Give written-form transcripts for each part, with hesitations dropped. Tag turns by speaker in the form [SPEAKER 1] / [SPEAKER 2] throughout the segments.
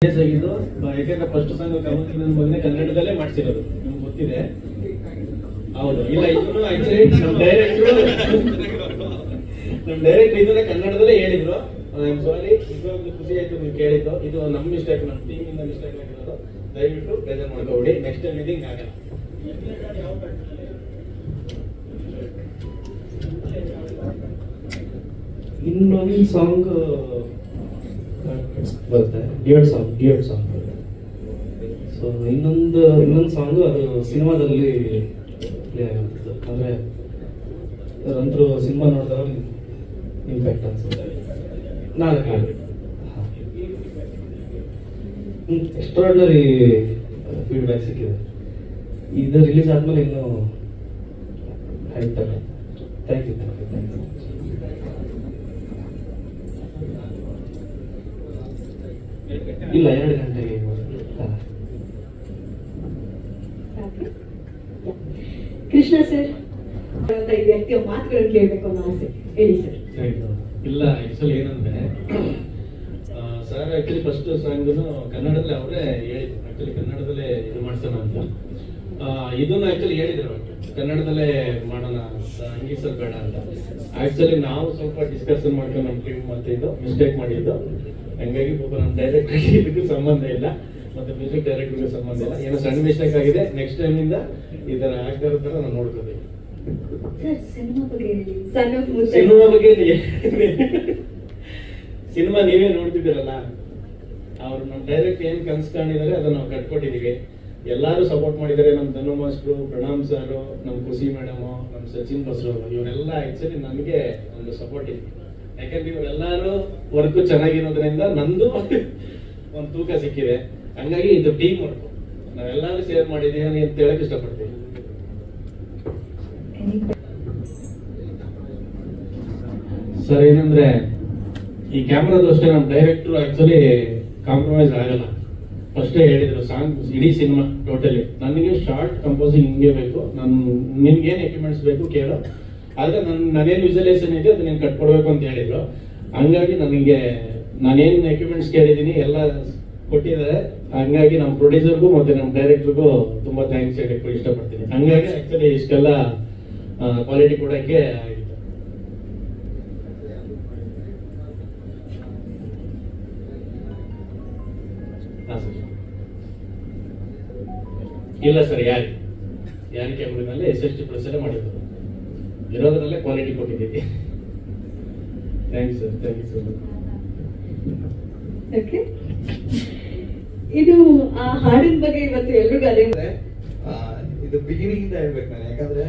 [SPEAKER 1] ಆಗಿದ್ದು ಯಾಕೆಂದ್ರೆ first song Kamal ಬಗ್ಗೆ ಕನ್ನಡದಲ್ಲೇ ಮಾಡ್ಸಿರೋದು ನಿಮ್ಗೆ ಗೊತ್ತಿದೆ. ಹೌದು, ಇಲ್ಲ ಇದನ್ನು ಆಕ್ಚುಲಿ ನಮ್ ಡೈರೆಕ್ಟ್ ಇದನ್ನ ಕನ್ನಡದಲ್ಲೇ ಹೇಳಿದ್ರು. ಸಾರಿ, ಇದೊಂದು ಖುಷಿ ಆಯ್ತು ನೀವು ಕೇಳಿದ್ದು. ಇದು ನಮ್ ಮಿಸ್ಟೇಕ್, ನಮ್ಮ ಟೀಮ್ ಇಂದ ಮಿಸ್ಟೇಕ್ ಆಗಿರೋದು. ದಯವಿಟ್ಟು ಬೇಜಾರು ಮಾಡ್ಕೋಬಿಡಿ, ನೆಕ್ಸ್ಟ್ ಟೈಮ್ ಇದು ಹಿಂಗ್ ಆಗಲ್ಲ. ಇನ್ನೊಂದು ಸಾಂಗ್ ಬರುತ್ತೆ, ಡ್ಯೂಯೆಟ್ ಸಾಂಗ್. ಸೊ ಇನ್ನೊಂದು ಸಾಂಗ್ ಅದು ಸಿನಿಮಾದಲ್ಲಿ ಪ್ಲೇ ಆಗಿರ್ತದೆ. ಅಂದ್ರೆ ಅಂತರೂ ಸಿನಿಮಾ ನೋಡಿದಾಗ ಇಂಪ್ಯಾಕ್ಟ್ ಅನ್ಸುತ್ತೆ. ನಾನು ಎಕ್ಸ್ಟ್ರಾರ್ಡಿನರಿ ಫೀಡ್ಬ್ಯಾಕ್ ಸಿಕ್ಕಿದೆ. ಇದು ರಿಲೀಸ್ ಆದ್ಮೇಲೆ ಇನ್ನು ಹೇಳ್ತಾರೆ. Thank you. ಇಲ್ಲ, 2 ಗಂಟೆಗೆ.
[SPEAKER 2] ಕೃಷ್ಣ ಸರ್, ಈ ವ್ಯಕ್ತಿಯ ಮಾತುಗಳನ್ನು ಕೇಳಬೇಕು ಅನ್ನೋ ಆಸೆ, ಹೇಳಿ ಸರ್.
[SPEAKER 1] ಇಲ್ಲ, ಆಕ್ಚುಲಿ ಏನಂದ್ರೆ ಸರ್ ಆಕ್ಚುಲಿ ಫಸ್ಟ್ ಸಾಂಗ್ ಕನ್ನಡದಲ್ಲೇ ಅವರೇ ಹೇಳಿದ್ರು. ಆಕ್ಚುಲಿ ಕನ್ನಡದಲ್ಲೇ ಇದು ಮಾಡ್ಸೋಣ ಅಂತ. ಇದನ್ನು ಆಕ್ಚುಲಿ ಹೇಳಿದ್ರು ಕನ್ನಡದಲ್ಲೇ ಮಾಡೋಣ, ಇಂಗ್ಲಿಷಲ್ಲಿ ಬೇಡ ಅಂತ. ಆಕ್ಚುಲಿ ನಾವು ಸ್ವಲ್ಪ ಡಿಸ್ಕಷನ್ ಮಾಡ್ಕೊಂಡು ನಮ್ಮ ಟೀಮ್ ಮತ್ತೆ ಇದು ಮಿಸ್ಟೇಕ್ ಮಾಡಿದ್ದು. ಹಂಗಾಗಿ ನಮ್ಮ ಡೈರೆಕ್ಟರ್ ಇದಕ್ಕೂ ಸಂಬಂಧ ಇಲ್ಲ, ಮತ್ತೆ ಮ್ಯೂಸಿಕ್ ಡೈರೆಕ್ಟರ್ಗೂ ಸಂಬಂಧ ಇಲ್ಲ. ಏನೋ ಸಣ್ಣ ಮಿಸ್ಟೇಕ್ ಆಗಿದೆ. ನೆಕ್ಸ್ಟ್ ಟೈಮ್ ಇಂದ ಈ ತರ ಆಗ್ತಾ ಇರೋ ತರ ನಾವು ನೋಡ್ಕೋಬೇಕು. ಸಿನಿಮಾ ನೀವೇ ನೋಡ್ತಿದ್ದೀರಲ್ಲ, ಅವ್ರು ನಮ್ಮ ಡೈರೆಕ್ಟ್ ಏನ್ ಕನ್ಸ್ಕೊಂಡಿದ್ದಾರೆ ಅದನ್ನ ನಾವು ಕಟ್ಕೊಟ್ಟಿದೀವಿ. ಎಲ್ಲಾರು ಸಪೋರ್ಟ್ ಮಾಡಿದ್ದಾರೆ. ನಮ್ ಧನು ಮಾಸ್ಟ್ರು, ಪ್ರಣಾಮ್ ಸರ್, ನಮ್ ಖುಷಿ ಮೇಡಮ್, ನಮ್ ಸಚಿನ್ ಬಸ್ರು, ಇವರೆಲ್ಲ ಆಕ್ಚುಲಿ ನಮ್ಗೆ ಒಂದು ಸಪೋರ್ಟ್ ಇದೆ. ಯಾಕಂದ್ರೆ ಇವರೆಲ್ಲಾರು ವರ್ಕ್ ಚೆನ್ನಾಗಿರೋದ್ರಿಂದ ನಂದು ಒಂದು ತೂಕ ಸಿಕ್ಕಿದೆ. ಹಂಗಾಗಿ ಇದು ಟೀಮ್ ವರ್ಕ್, ನಾವೆಲ್ಲರೂ ಶೇರ್ ಮಾಡಿದೀವಿ ಅಂತ ಹೇಳಕ್ ಇಷ್ಟಪಡ್ತೀನಿ. ಸರ್ ಏನಂದ್ರೆ ಈ ಕ್ಯಾಮ್ರಾದು ಅಷ್ಟೇ, ನಮ್ಮ ಡೈರೆಕ್ಟರ್ ಆಕ್ಚುಲಿ ಕಾಂಪ್ರಮೈಸ್ ಆಗಲ್ಲ. ಫಸ್ಟೇ ಹೇಳಿದ್ರು ಸಾಂಗ್ ಇಡೀ ಸಿನಿಮಾ ಟೋಟಲಿ ನನಗೆ ಶಾರ್ಟ್ ಕಂಪೋಸಿಂಗ್ ಹಿಂಗೆ ಬೇಕು, ನಿನ್ಗೇನ್ ಎಕ್ವಿಪ್ಮೆಂಟ್ಸ್ ಬೇಕು ಕೇಳೋ, ಆದ್ರೆ ನಾನೇನ್ ವಿಜುವಲೈಸೇಷನ್ ಇದೆ ಅದು ನೀನ್ ಕಟ್ಕೊಡ್ಬೇಕು ಅಂತ ಹೇಳಿದ್ರು. ಹಂಗಾಗಿ ನಾನೇನ್ ಎಕ್ವಿಪ್ಮೆಂಟ್ಸ್ ಕೇಳಿದೀನಿ ಎಲ್ಲ ಕೊಟ್ಟಿದ್ದಾರೆ. ಹಂಗಾಗಿ ನಮ್ಮ ಪ್ರೊಡ್ಯೂಸರ್ಗೂ ಮತ್ತೆ ನಮ್ಮ ಡೈರೆಕ್ಟರ್ಗೂ ತುಂಬಾ ಥ್ಯಾಂಕ್ಸ್ ಹೇಳಕ್ಕೆ ಇಷ್ಟಪಡ್ತೀನಿ. ಹಂಗಾಗಿ ಆಕ್ಚುಲಿ ಇಷ್ಟೆಲ್ಲ ಕ್ವಾಲಿಟಿ ಕೊಡಕ್ಕೆ ಆಗಿದೆ. ಇಲ್ಲ ಸರ್, ಯಾರು ಕ್ಯಾಮ್ರಾದಲ್ಲಿ SST+ ಮಾಡಿದ್ರು, ಇರೋದ್ರಲ್ಲೇ ಕ್ವಾಲಿಟಿ ಕೊಟ್ಟಿದ್ದೀವಿ. Thank you sir much.
[SPEAKER 2] Okay, ಇದು ಆ ಹಾಡಿನ ಬಗ್ಗೆ ಇವತ್ತು ಎಲ್ರಿಗೂ ಅದೇ
[SPEAKER 3] ಇದು ಬಿಗಿನಿಂಗ್ ಇಂದ ಹೇಳ್ಬೇಕು ನಾನು. ಯಾಕಂದ್ರೆ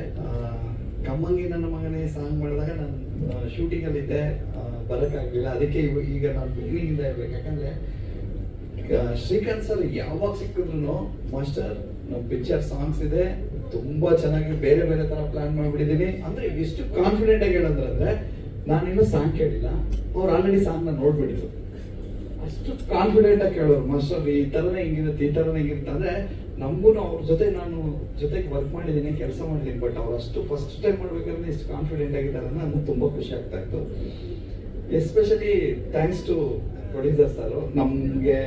[SPEAKER 3] ಕಮ್ಮಂಗಿ ನನ್ನ ಮಗನೇ ಸಾಂಗ್ ಮಾಡಿದಾಗ ನಾನು ಶೂಟಿಂಗ್ ಅಲ್ಲಿ ಇದ್ದೆ, ಬರಕ್ಕಾಗ್ಲಿಲ್ಲ. ಅದಕ್ಕೆ ಈಗ ನಾನು ಬಿಗಿನಿಂಗ್ ಇಂದ ಹೇಳ್ಬೇಕು. ಯಾಕಂದ್ರೆ ಶ್ರೀಕಾಂತ್ ಸರ್ ಯಾವಾಗ ಸಿಕ್ಕಿದ್ರು ಮಾಸ್ಟರ್ ನಮ್ಮ ಪಿಕ್ಚರ್ ಸಾಂಗ್ಸ್ ಇದೆ, ತುಂಬಾ ಚೆನ್ನಾಗಿ ಬೇರೆ ಬೇರೆ ತರ ಪ್ಲಾನ್ ಮಾಡ್ಬಿಟ್ಟಿದೀನಿ. ಅಂದ್ರೆ ಎಷ್ಟು ಕಾನ್ಫಿಡೆಂಟ್ ಆಗಿ ಹೇಳಂದ್ರೆ ನಾನಿನ್ನೂ ಸಾಂಗ್ ಕೇಳಿಲ್ಲ, ಅವ್ರು ಆಲ್ರೆಡಿ ಸಾಂಗ್ ನ ನೋಡ್ಬಿಟ್ಟಿದ್ರು. ಅಷ್ಟು ಕಾನ್ಫಿಡೆಂಟ್ ಆಗಿ ಕೇಳೋರು, ಮಾಸ್ಟರ್ ಈ ತರನೇ ಹಿಂಗಿರುತ್ತೆ, ಈ ತರನೇ ಹಿಂಗಿರುತ್ತೆ. ಅಂದ್ರೆ ನಮಗೂ ಅವ್ರ ಜೊತೆ ನಾನು ಜೊತೆಗೆ ವರ್ಕ್ ಮಾಡಿದ್ದೀನಿ, ಕೆಲಸ ಮಾಡಿದ್ದೀನಿ. ಬಟ್ ಅವ್ರು ಅಷ್ಟು ಫಸ್ಟ್ ಟೈಮ್ ಮಾಡ್ಬೇಕಾದ್ರೆ ಎಷ್ಟು ಕಾನ್ಫಿಡೆಂಟ್ ಆಗಿದ್ದಾರೆ ನಮ್ಗೆ ತುಂಬಾ ಖುಷಿ ಆಗ್ತಾ ಇತ್ತು. Especially thanks to producer sir ನಮ್ಗೆ.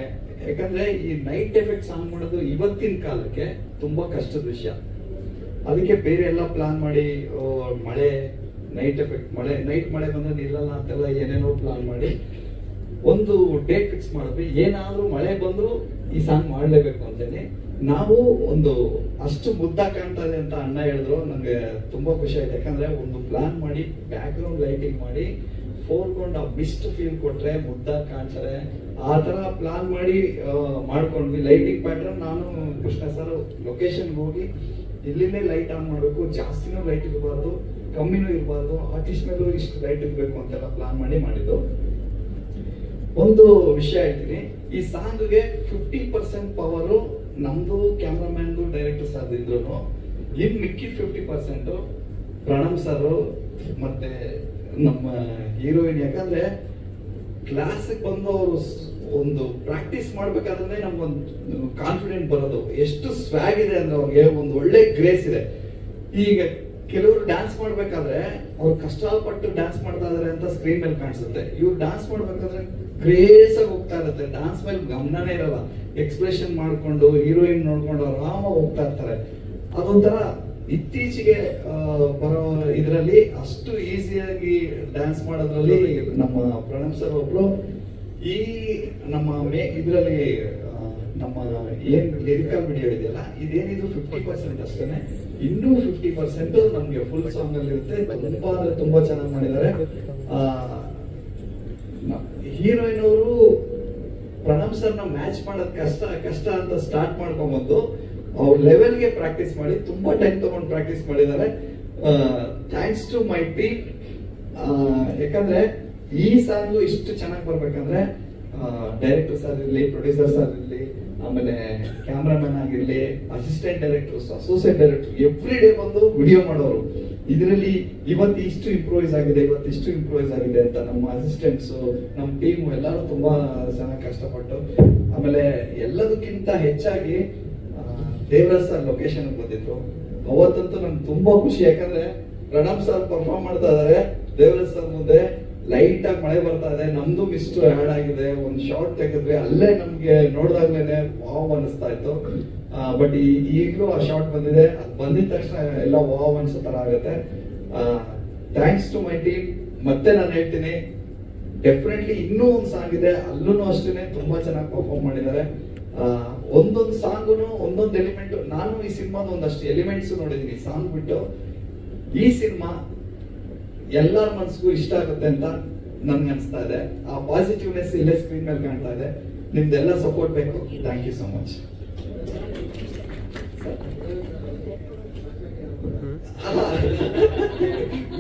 [SPEAKER 3] ಯಾಕಂದ್ರೆ ಈ ನೈಟ್ ಎಫೆಕ್ಟ್ ಸಾಂಗ್ ಮಾಡೋದು ಇವತ್ತಿನ ಕಾಲಕ್ಕೆ ತುಂಬಾ ಕಷ್ಟದ ವಿಷಯ. ಅದಕ್ಕೆ ಬೇರೆ ಎಲ್ಲ ಪ್ಲಾನ್ ಮಾಡಿ ಮಳೆ, ನೈಟ್ ಎಫೆಕ್ಟ್, ನೈಟ್ ಮಳೆ ಬಂದ್ರೆ ನಿಲ್ಲಲ್ಲ ಅಂತೆಲ್ಲ ಏನೇನೋ ಪ್ಲಾನ್ ಮಾಡಿ ಒಂದು ಡೇಟ್ ಫಿಕ್ಸ್ ಮಾಡಿದ್ವಿ. ಏನಾದ್ರೂ ಮಳೆ ಬಂದ್ರು ಈ ಸಾಂಗ್ ಮಾಡ್ಲೇಬೇಕು ಅಂತೇಳಿ ನಾವು ಒಂದು ಅಷ್ಟು ಮುದ್ದ ಕಾಣ್ತಾ ಇದೆ ಅಂತ ಅಣ್ಣ ಹೇಳಿದ್ರು. ನಂಗೆ ತುಂಬಾ ಖುಷಿ ಆಯ್ತು. ಯಾಕಂದ್ರೆ ಒಂದು ಪ್ಲಾನ್ ಮಾಡಿ ಬ್ಯಾಕ್ ಗ್ರೌಂಡ್ ಲೈಟಿಂಗ್ ಮಾಡಿ ಫೋರ್ಕೊಂಡು ಆ ಬಿಸ್ಟ್ ಫೀಲ್ ಕೊಟ್ರೆ ಮುದ್ದ ಕಾಣ್ತಾರೆ. ಆ ತರ ಪ್ಲಾನ್ ಮಾಡಿ ಮಾಡ್ಕೊಂಡ್ವಿ. ಲೈಟಿಂಗ್ ಪ್ಯಾಟರ್ನ್ ನಾನು ಕೃಷ್ಣ ಸರ್ ಲೊಕೇಶನ್ ಹೋಗಿ ಇಲ್ಲಿಂದೇ ಲೈಟ್ ಆನ್ ಮಾಡಬೇಕು, ಜಾಸ್ತಿನೂ ಲೈಟ್ ಇರಬಾರ್ದು, ಕಮ್ಮಿನೂ ಇರಬಾರ್ದು, ಆರ್ಟಿಸ್ಟ್ ಮೇಲೂ ಇಷ್ಟು ಲೈಟ್ ಇರಬೇಕು ಅಂತೆಲ್ಲ ಪ್ಲಾನ್ ಮಾಡಿದ್ದು. ಒಂದು ವಿಷಯ ಹೇಳ್ತೀನಿ, ಈ ಸಾಂಗ್ಗೆ 50% ಪವರು ನಮ್ದು ಕ್ಯಾಮ್ರಾಮ್ಯಾನ್ದು ಡೈರೆಕ್ಟರ್ ಸರ್ ಇದ್ರು. ಇನ್ ಮಿಕ್ಕಿ 50% ಪ್ರಣಮ್ ಸರ್ ಮತ್ತೆ ನಮ್ಮ ಹೀರೋಯಿನ್. ಯಾಕಂದ್ರೆ ಕ್ಲಾಸ್ ಬಂದು ಅವರು ಒಂದು ಪ್ರಾಕ್ಟೀಸ್ ಮಾಡ್ಬೇಕಾದ್ರೆ ನಮ್ಗೊಂದು ಕಾನ್ಫಿಡೆಂಟ್ ಬರೋದು. ಎಷ್ಟು ಸ್ವ್ಯಾಗ್ ಇದೆ ಅಂದ್ರೆ ಅವ್ರಿಗೆ ಒಂದು ಒಳ್ಳೆ ಗ್ರೇಸ್ ಇದೆ. ಈಗ ಕೆಲವರು ಡ್ಯಾನ್ಸ್ ಮಾಡ್ಬೇಕಾದ್ರೆ ಅವ್ರು ಕಷ್ಟಪಟ್ಟು ಡ್ಯಾನ್ಸ್ ಮಾಡ್ತಾ ಇದಾರೆ ಅಂತ ಸ್ಕ್ರೀನ್ ಮೇಲೆ ಕಾಣಿಸುತ್ತೆ. ಇವ್ರು ಡ್ಯಾನ್ಸ್ ಮಾಡ್ಬೇಕಾದ್ರೆ ಕ್ರೇಜ್ ಆಗಿ ಹೋಗ್ತಾ ಇರುತ್ತೆ. ಡಾನ್ಸ್ ಮೇಲೆ ಗಮನನೇ ಇರಲ್ಲ, ಎಕ್ಸ್ಪ್ರೆಷನ್ ಮಾಡ್ಕೊಂಡು ಹೀರೋಯಿನ್ ನೋಡ್ಕೊಂಡು ಆರಾಮ ಹೋಗ್ತಾ ಇರ್ತಾರೆ. ಅದೊಂಥರ ಇತ್ತೀಚೆಗೆ ಬರೋ ಇದರಲ್ಲಿ ಅಷ್ಟು ಈಸಿಯಾಗಿ ಡ್ಯಾನ್ಸ್ ಮಾಡೋದ್ರಲ್ಲಿ ನಮ್ಮ ಪ್ರಣಮ್ ಸರ್ ಒಬ್ರು ಈ ನಮ್ಮ ಇದರಲ್ಲಿ ನಮ್ಮ ಏನ್ ಲಿರಿಕಲ್ ವಿಡಿಯೋ ಇದೆಯಲ್ಲ, ಇದೇನಿದ್ರು 50% ಅಷ್ಟೇನೆ. ಇನ್ನೂ 50% ನಮ್ಗೆ ಫುಲ್ ಸಾಂಗ್ ಅಲ್ಲಿ ಇರುತ್ತೆ. ತುಂಬಾ ಅಂದ್ರೆ ತುಂಬಾ ಚೆನ್ನಾಗಿ ಮಾಡಿದ್ದಾರೆ. ಹೀರೋಯಿನ್ ಅವರು ಪ್ರಣಮ್ ಸರ್ ನ ಮ್ಯಾಚ್ ಮಾಡೋದ್ ಕಷ್ಟ ಅಂತ ಸ್ಟಾರ್ಟ್ ಮಾಡ್ಕೊಂಡ್ಬಂದು ಅವ್ರ ಲೆವೆಲ್ಗೆ ಪ್ರಾಕ್ಟೀಸ್ ಮಾಡಿ ತುಂಬಾ ಟೈಮ್ ತಗೊಂಡು ಪ್ರಾಕ್ಟೀಸ್ ಮಾಡಿದ್ದಾರೆ. Thanks to my team. ಯಾಕಂದ್ರೆ ಈ ಸಾಂಗು ಇಷ್ಟು ಚೆನ್ನಾಗಿ ಬರ್ಬೇಕಂದ್ರೆ ಡೈರೆಕ್ಟರ್ ಸರ್ ಇರ್ಲಿ, ಪ್ರೊಡ್ಯೂಸರ್ ಸರ್ ಇರ್ಲಿ, ಆಮೇಲೆ ಕ್ಯಾಮ್ರಾಮನ್ ಆಗಿರ್ಲಿ, assistant directors, associate director every day ಬಂದು ವಿಡಿಯೋ ಮಾಡೋರು. ಇದರಲ್ಲಿ ಇವತ್ತು ಇಷ್ಟು ಇಂಪ್ರೂವೈಸ್ ಆಗಿದೆ, ಇವತ್ತಿಷ್ಟು ಇಂಪ್ರೂವೈಸ್ ಆಗಿದೆ ಅಂತ ನಮ್ಮ ಅಸಿಸ್ಟೆಂಟ್ಸ್, ನಮ್ಮ ಟೀಮ್ ಎಲ್ಲರೂ ತುಂಬಾ ಚೆನ್ನಾಗಿ ಕಷ್ಟಪಟ್ಟು, ಆಮೇಲೆ ಎಲ್ಲದಕ್ಕಿಂತ ಹೆಚ್ಚಾಗಿ ದೇವರಾಜ್ ಸರ್ ಲೊಕೇಶನ್ ಬಂದಿದ್ರು. ಅವತ್ತಂತೂ ನನ್ಗೆ ತುಂಬಾ ಖುಷಿ. ಯಾಕಂದ್ರೆ ಪ್ರಣಮ್ ಸರ್ ಪರ್ಫಾರ್ಮ್ ಮಾಡ್ತಾ ಇದಾರೆ, ದೇವರಾಜ್ ಸರ್ ಮುಂದೆ ಲೈಟ್ ಆಗಿ ಮಳೆ ಬರ್ತಾ ಇದೆ, ನಮ್ದು ಮಿಸ್ಟ್ ಆಡ್ ಆಗಿದೆ. ಒಂದ್ ಶಾರ್ಟ್ ತೆಗೆದ್ವಿ, ಅಲ್ಲೇ ನಮ್ಗೆ ನೋಡ್ದಾಗ್ಲೇನೆ ವಾವ್ ಅನಿಸ್ತಾ ಇತ್ತು. ಬಟ್ ಈಗಲೂ ಆ ಶಾರ್ಟ್ ಬಂದಿದೆ, ಅದು ಬಂದಿದ ತಕ್ಷಣ ಎಲ್ಲ ವಾವ್ ಅನ್ಸೋ ತರ ಆಗುತ್ತೆ. Thanks to my team. ಮತ್ತೆ ನಾನು ಹೇಳ್ತೀನಿ, ಡೆಫಿನೆಟ್ಲಿ ಇನ್ನೂ ಒಂದು ಸಾಂಗ್ ಇದೆ, ಅಲ್ಲೂ ಅಷ್ಟೇನೆ ತುಂಬಾ ಚೆನ್ನಾಗಿ ಪರ್ಫಾರ್ಮ್ ಮಾಡಿದ್ದಾರೆ. ಒಂದೊಂದು ಸಾಂಗುನು ಒಂದೊಂದು ಎಲಿಮೆಂಟ್. ನಾನು ಈ ಸಿನಿಮಾದ ಒಂದಷ್ಟು ಎಲಿಮೆಂಟ್ಸ್ ನೋಡಿದೀನಿ ಸಾಂಗ್ ಬಿಟ್ಟು. ಈ ಸಿನಿಮಾ ಎಲ್ಲರ ಮನ್ಸಿಗೂ ಇಷ್ಟ ಆಗುತ್ತೆ ಅಂತ ನನ್ಗೆ ಅನ್ಸ್ತಾ ಇದೆ. ಆ ಪಾಸಿಟಿವ್ನೆಸ್ ಇಲ್ಲೇ ಸ್ಕ್ರೀನ್ ಮೇಲೆ ಕಾಣ್ತಾ ಇದೆ. ನಿಮ್ದೆಲ್ಲ ಸಪೋರ್ಟ್ ಬೇಕು. Thank you so much.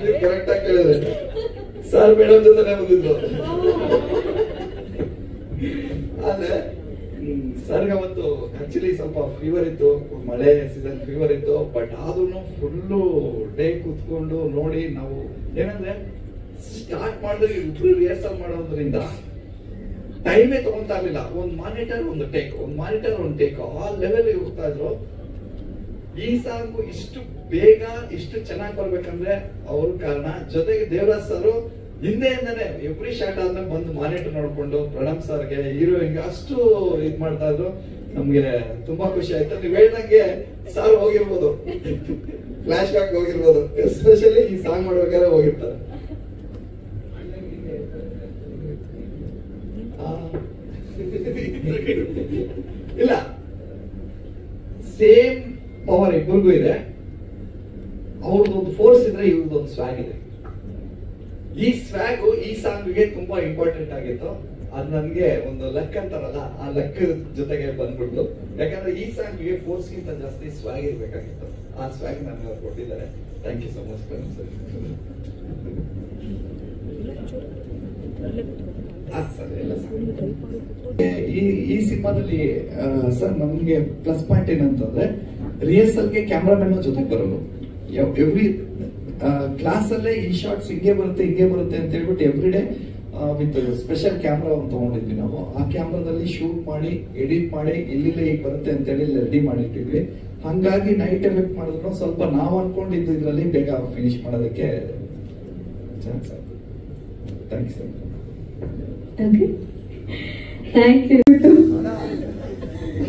[SPEAKER 3] ನೀವು ಕರೆಕ್ಟ್ ಆಗಿ ಕೇಳಿದ್ರೆ ಸರ್ ಮೇಡಮ್ ಜೊತೆ ಬಂದಿದ್ರು. ಆದ್ರೆ ಸರ್ಗೆ ಅವತ್ತು ಆಕ್ಚುಲಿ ಸ್ವಲ್ಪ ಫೀವರ್ ಇತ್ತು, ಮಳೆ ಸೀಸನ್ ಫೀವರ್ ಇತ್ತು. ಬಟ್ ಆದ್ರೂ ಫುಲ್ಲು ಡೇ ಕೂತ್ಕೊಂಡು ನೋಡಿ, ನಾವು ಏನಂದ್ರೆ ಸ್ಟಾರ್ಟ್ ಮಾಡಿದ್ರೆ ಇಬ್ರು ರಿಹರ್ಸಲ್ ಮಾಡೋದ್ರಿಂದ ಟೈಮೇ ತಗೊಂತಾ ಇರ್ಲಿಲ್ಲ. ಒಂದ್ ಮಾನಿಟರ್ ಒಂದು ಟೇಕ್, ಒಂದ್ ಮಾನಿಟರ್ ಒಂದು ಟೇಕ್, ಆ ಲೆವೆಲ್ ಹೋಗ್ತಾ ಇದ್ರು. ಈ ಸಾಂಗು ಇಷ್ಟು ಬೇಗ ಇಷ್ಟು ಚೆನ್ನಾಗಿ ಬರ್ಬೇಕಂದ್ರೆ ಅವ್ರ ಕಾರಣ. ಜೊತೆಗೆ ದೇವರಾಜ್ ಸರ್ ಹಿಂದೆಯಿಂದಾನೆ ಎವ್ರಿ ಶಾಟ್ ಆದ್ಮೇಲೆ ಬಂದು ಮಾನಿಟರ್ ನೋಡ್ಕೊಂಡು ಪ್ರಣಮ್ ಸರ್ಗೆ, ಹೀರೋಯಿನ್ಗೆ ಅಷ್ಟು ಇದ್ ಮಾಡ್ತಾ ಇದ್ರು. ನಮ್ಗೆ ತುಂಬಾ ಖುಷಿ ಆಯ್ತು. ನೀವ್ ಹೇಳ್ದಂಗೆ ಸಾರ್ ಹೋಗಿರ್ಬೋದು, ಫ್ಲಾಶ್ ಬ್ಯಾಕ್ ಹೋಗಿರ್ಬೋದು, ಎಸ್ಪೆಷಲಿ ಈ ಸಾಂಗ್ ಮಾಡ್ಬೇಕಾದ್ರೆ ಹೋಗಿರ್ತಾರೆ. ಇಲ್ಲ, ಸೇಮ್ ಪವರ್ ಇಬ್ಬರಿಗೂ ಇದೆ. ಅವ್ರದ್ದೊಂದು ಫೋರ್ಸ್ ಇದ್ರೆ ಇವ್ರದ್ದೊಂದು ಸ್ವ್ಯಾಗ್ ಇದೆ. ಈ ಸ್ವ್ಯಾಗು ಈ ಸಾಂಗ್ಗೆ ತುಂಬಾ ಇಂಪಾರ್ಟೆಂಟ್ ಆಗಿತ್ತು. ಅದು ನನ್ಗೆ ಒಂದು ಲಕ್ ಅಂತಾರಲ್ಲ, ಆ ಲಕ್ ಜೊತೆಗೆ ಬಂದ್ಬಿಡ್ತು. ಯಾಕಂದ್ರೆ ಈ ಸಾಂಗ್ಗೆ ಫೋರ್ಸ್ ಗಿಂತ ಜಾಸ್ತಿ ಸ್ವ್ಯಾಗ್ ಇರ್ಬೇಕಾಗಿತ್ತು. ಆ ಸ್ವ್ಯಾಗ್ ನನ್ಗೆ ಅವ್ರು ಕೊಟ್ಟಿದ್ದಾರೆ. Thank you so much sir. ಈ ಸಿನಿಮಾದಲ್ಲಿ ಸರ್ ನಮ್ಗೆ ಪ್ಲಸ್ ಪಾಯಿಂಟ್ ಏನಂತಂದ್ರೆ, ರಿಹರ್ಸಲ್ಗೆ ಕ್ಯಾಮ್ರಾಮನ್ ಜೊತೆಗೆ ಬರೋದು. ಎವ್ರಿ ಕ್ಲಾಸ್ ಅಲ್ಲೇ ಈ ಶಾರ್ಟ್ಸ್ ಹಿಂಗೆ ಬರುತ್ತೆ ಅಂತ ಹೇಳ್ಬಿಟ್ಟು every day with special camera ಒಂದು ತಗೊಂಡಿದ್ವಿ ನಾವು. ಆ ಕ್ಯಾಮ್ರಾದಲ್ಲಿ ಶೂಟ್ ಮಾಡಿ ಎಡಿಟ್ ಮಾಡಿ ಇಲ್ಲಿಂದ ಈಗ ಬರುತ್ತೆ ಅಂತ ಹೇಳಿ ರೆಡಿ ಮಾಡಿಟ್ಟಿದ್ವಿ. ಹಂಗಾಗಿ ನೈಟ್ ಎಫೆಕ್ಟ್ ಮಾಡಿದ್ರು ಸ್ವಲ್ಪ ನಾವು ಅನ್ಕೊಂಡಿದ್ದು ಇದರಲ್ಲಿ ಬೇಗ ಫಿನಿಶ್ ಮಾಡೋದಕ್ಕೆ ಚಾನ್ಸ್ ಆಯ್ತು. Thanks sir.
[SPEAKER 2] Thank you.